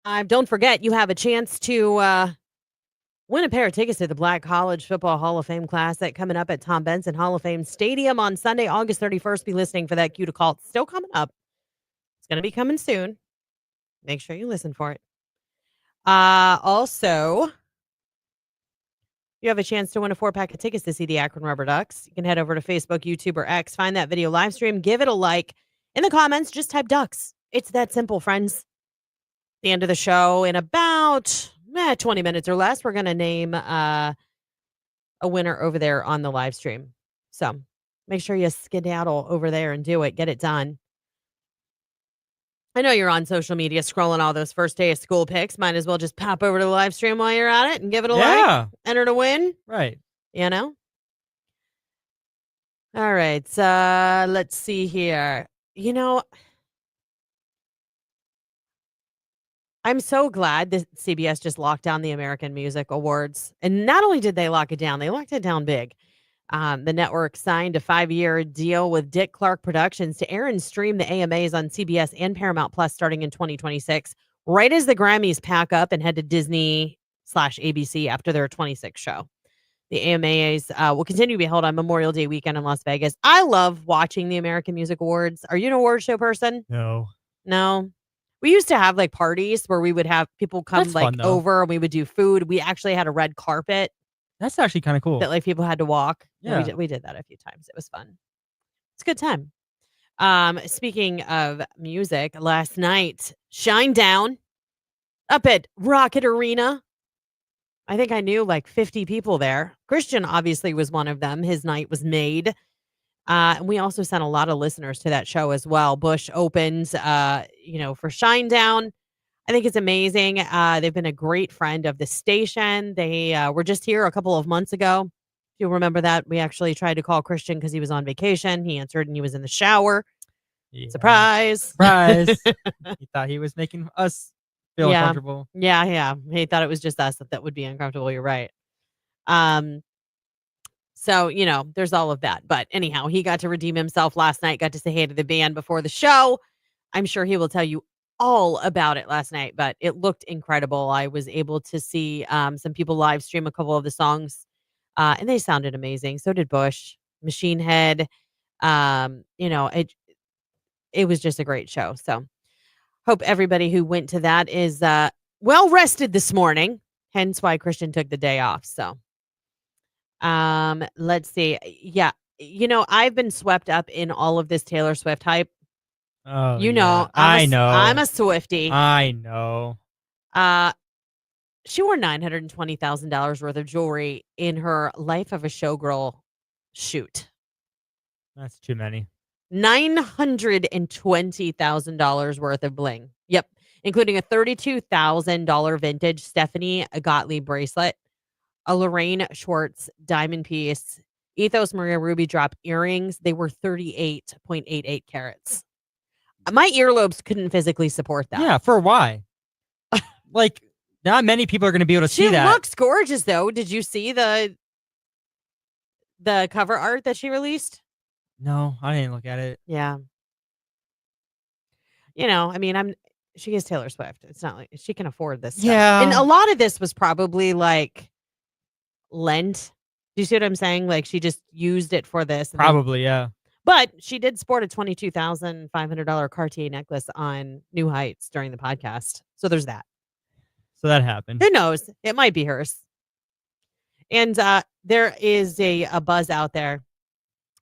Don't forget, you have a chance to win a pair of tickets to the Black College Football Hall of Fame Classic coming up at Tom Benson Hall of Fame Stadium on Sunday, August 31st. Be listening for that cue to call. It's still coming up. It's going to be coming soon. Make sure you listen for it. Also, you have a chance to win a 4-pack of tickets to see the Akron Rubber Ducks. You can head over to Facebook, YouTube, or X. Find that video live stream. Give it a like. In the comments, just type Ducks. It's that simple, friends. The end of the show in about 20 minutes or less, we're going to name a winner over there on the live stream. So make sure you skedaddle over there and do it. Get it done. I know you're on social media scrolling all those first day of school pics. Might as well just pop over to the live stream while you're at it and give it a like. Enter to win. Right. You know? All right. Let's see here. I'm so glad that CBS just locked down the American Music Awards. And not only did they lock it down, they locked it down big. The network signed a 5-year deal with Dick Clark Productions to air and stream the AMAs on CBS and Paramount Plus starting in 2026, right as the Grammys pack up and head to Disney/ABC after their 26th show. The AMAs will continue to be held on Memorial Day weekend in Las Vegas. I love watching the American Music Awards. Are you an award show person? No. We used to have like parties where we would have people come That's fun, though. over and we would do food. We actually had a red carpet That's actually kind of cool. that like people had to walk. And Yeah. we did that a few times. It was fun. It's a good time. Speaking of music, last night, Shine Down up at Rocket Arena. I think I knew like 50 people there. Christian obviously was one of them. His night was made. And we also sent a lot of listeners to that show as well. Bush opened, for Shine Down. I think it's amazing. They've been a great friend of the station. They were just here a couple of months ago. If you remember that, we actually tried to call Christian because he was on vacation. He answered and he was in the shower. Yeah. Surprise. Surprise. He thought he was making us feel Yeah. uncomfortable. Yeah. He thought it was just us that would be uncomfortable. You're right. So, there's all of that. But anyhow, he got to redeem himself last night, got to say hey to the band before the show. I'm sure he will tell you all about it last night, but it looked incredible. I was able to see some people live stream a couple of the songs, and they sounded amazing. So did Bush, Machine Head. It was just a great show. So hope everybody who went to that is well rested this morning, hence why Christian took the day off. So let's see. Yeah. I've been swept up in all of this Taylor Swift hype. Oh, I know. I'm a I Swiftie. know. She wore $920,000 worth of jewelry in her Life of a Showgirl shoot. That's too many. $920,000 worth of bling. Yep. Including a $32,000 vintage Stephanie Gottlieb bracelet, a Lorraine Schwartz diamond piece, Ethos Maria Ruby drop earrings. They were 38.88 carats. My earlobes couldn't physically support that. Yeah, for why? Like, not many people are going to be able to see that. She looks gorgeous, though. Did you see the cover art that she released? No, I didn't look at it. Yeah. She is Taylor Swift. It's not like she can afford this stuff. Yeah. And a lot of this was probably like lent. Do you see what I'm saying? Like she just used it for this. Probably, yeah. But she did sport a $22,500 Cartier necklace on New Heights during the podcast. So there's that. So that happened. Who knows? It might be hers. And there is a buzz out there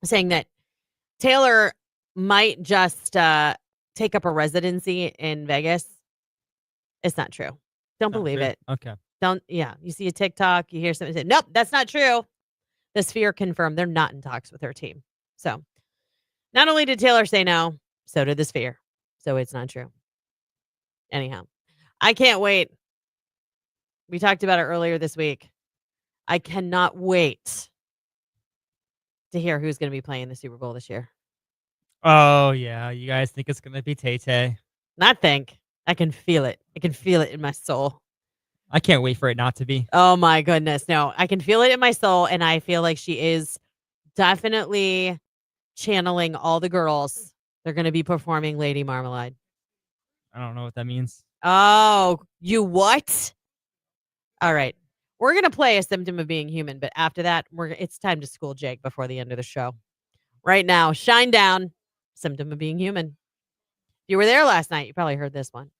saying that Taylor might just take up a residency in Vegas. It's not true. Don't believe it. Okay. You see a TikTok, you hear something say, nope, that's not true. The Sphere confirmed they're not in talks with her team. So not only did Taylor say no, so did the Sphere. So it's not true. Anyhow, I can't wait. We talked about it earlier this week. I cannot wait to hear who's going to be playing the Super Bowl this year. Oh, yeah. You guys think it's going to be Tay-Tay? Not think. I can feel it. I can feel it in my soul. I can't wait for it not to be. Oh, my goodness. No, I can feel it in my soul. And I feel like she is definitely channeling all the girls. They're going to be performing Lady Marmalade. I don't know what that means. Oh, you what? All right. We're going to play a symptom of being human, but after that, it's time to school Jake before the end of the show. Right now, Shine Down, symptom of being human. If you were there last night, you probably heard this one.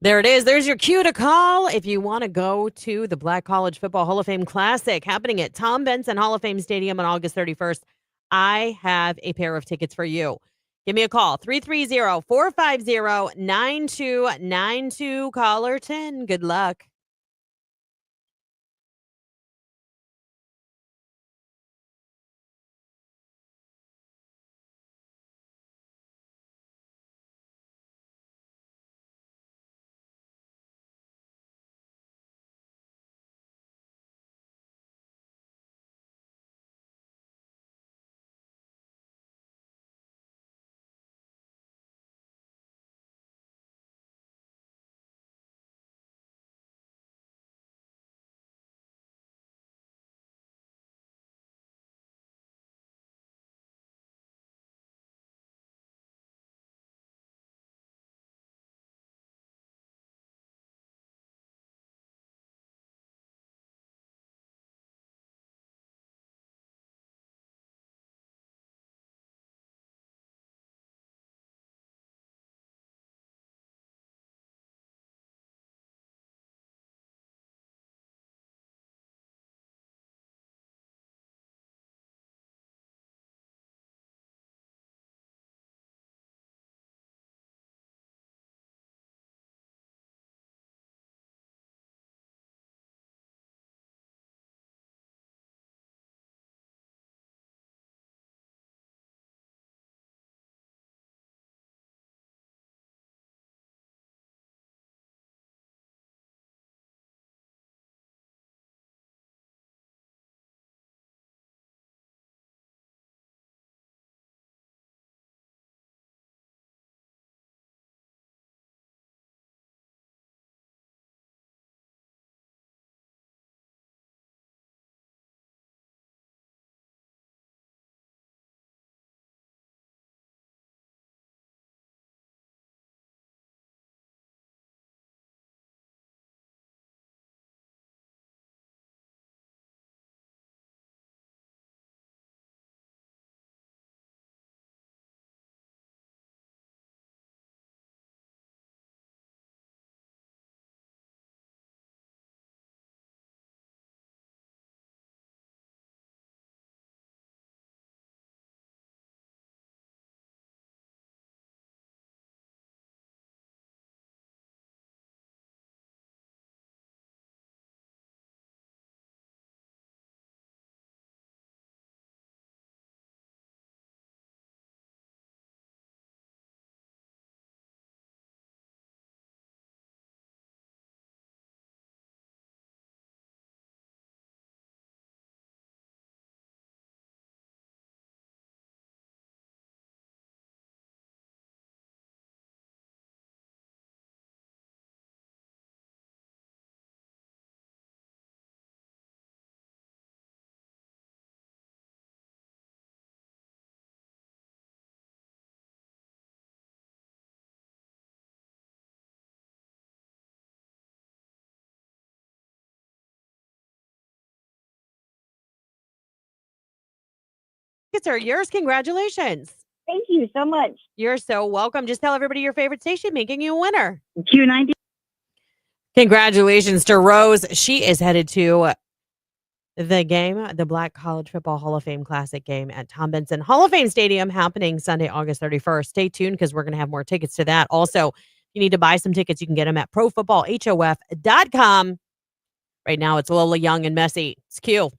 There it is. There's your cue to call if you want to go to the Black College Football Hall of Fame Classic happening at Tom Benson Hall of Fame Stadium on August 31st. I have a pair of tickets for you. Give me a call, 330-450-9292, caller 10. Good luck. Tickets are yours. Congratulations. Thank you so much. You're so welcome. Just tell everybody your favorite station, making you a winner. Q92. Congratulations to Rose. She is headed to the game, the Black College Football Hall of Fame Classic game at Tom Benson Hall of Fame Stadium, happening Sunday, August 31st. Stay tuned because we're going to have more tickets to that. Also, if you need to buy some tickets, you can get them at profootballhof.com. Right now, it's Lola Young and Messy. It's Q.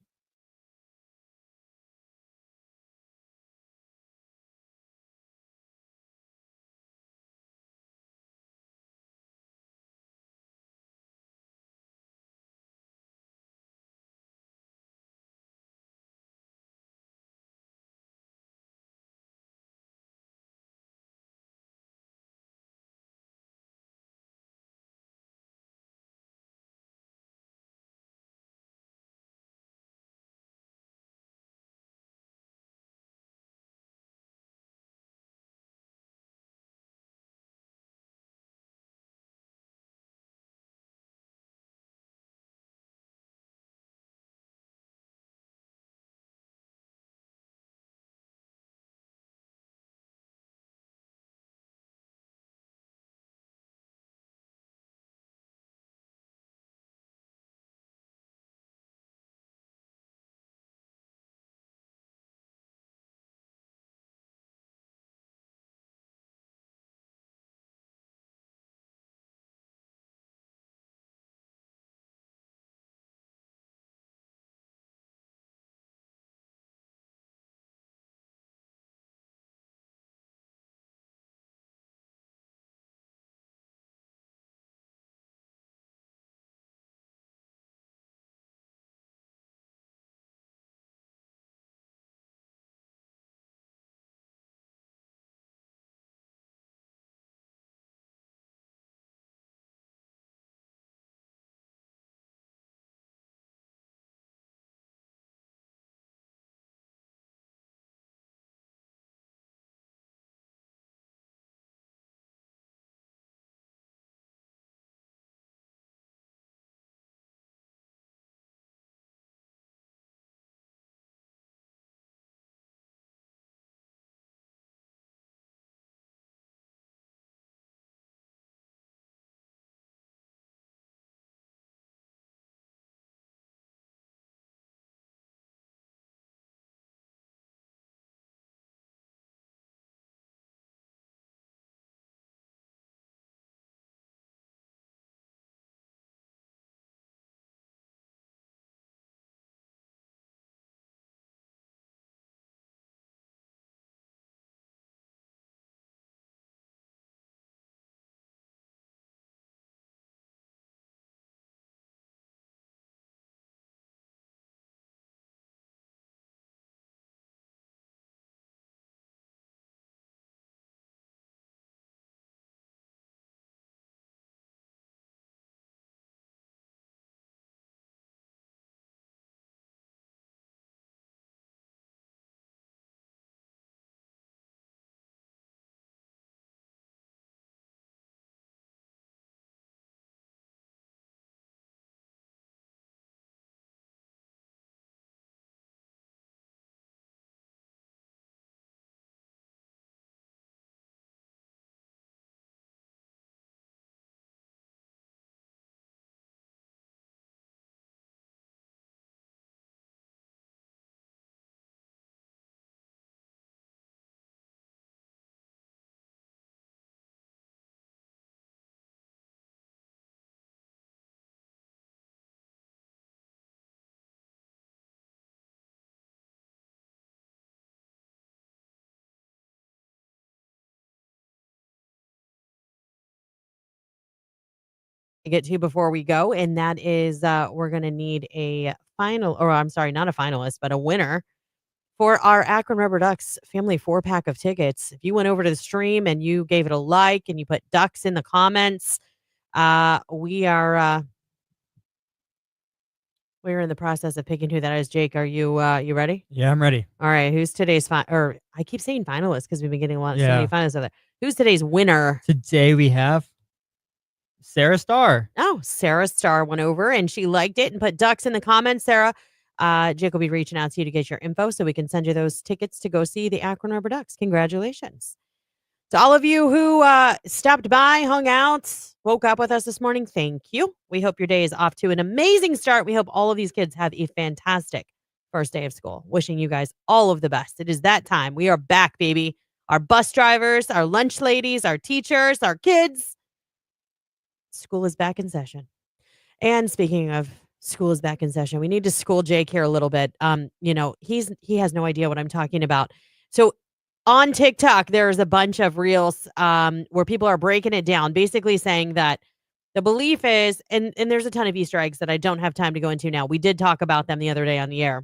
To get to before we go, and that is we're going to need a final, or I'm sorry, not a finalist, but a winner for our Akron Rubber Ducks family 4-pack of tickets. If you went over to the stream and you gave it a like and you put ducks in the comments, we're in the process of picking who that is. Jake, are you ready? Yeah, I'm ready. All right, who's today's or I keep saying finalist because we've been getting so many Yeah. finalists out there. Who's today's winner? Today we have Sarah Starr. Oh, Sarah Starr went over and she liked it and put ducks in the comments. Sarah, Jake will be reaching out to you to get your info so we can send you those tickets to go see the Akron Rubber Ducks. Congratulations. To all of you who stopped by, hung out, woke up with us this morning, thank you. We hope your day is off to an amazing start. We hope all of these kids have a fantastic first day of school. Wishing you guys all of the best. It is that time. We are back, baby. Our bus drivers, our lunch ladies, our teachers, our kids. School is back in session. And speaking of school is back in session, we need to school Jake here a little bit. He has no idea what I'm talking about. So on TikTok, there's a bunch of reels where people are breaking it down, basically saying that the belief is, and there's a ton of Easter eggs that I don't have time to go into now. We did talk about them the other day on the air,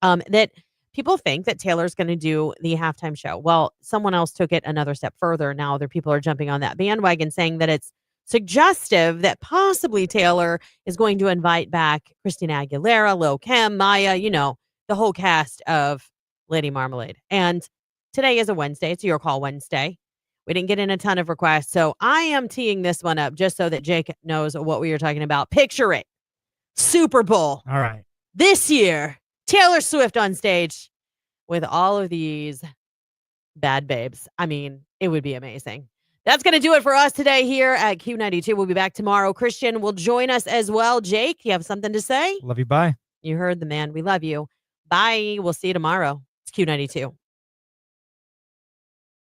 that people think that Taylor's going to do the halftime show. Well, someone else took it another step further. Now other people are jumping on that bandwagon, saying that it's suggestive that possibly Taylor is going to invite back Christina Aguilera, Lil Kim, Maya, the whole cast of Lady Marmalade. And today is a Wednesday. It's Your Call Wednesday. We didn't get in a ton of requests, so I am teeing this one up just so that Jake knows what we are talking about. Picture it. Super Bowl. All right. This year, Taylor Swift on stage with all of these bad babes. I mean, it would be amazing. That's going to do it for us today here at Q92. We'll be back tomorrow. Christian will join us as well. Jake, you have something to say? Love you. Bye. You heard the man. We love you. Bye. We'll see you tomorrow. It's Q92.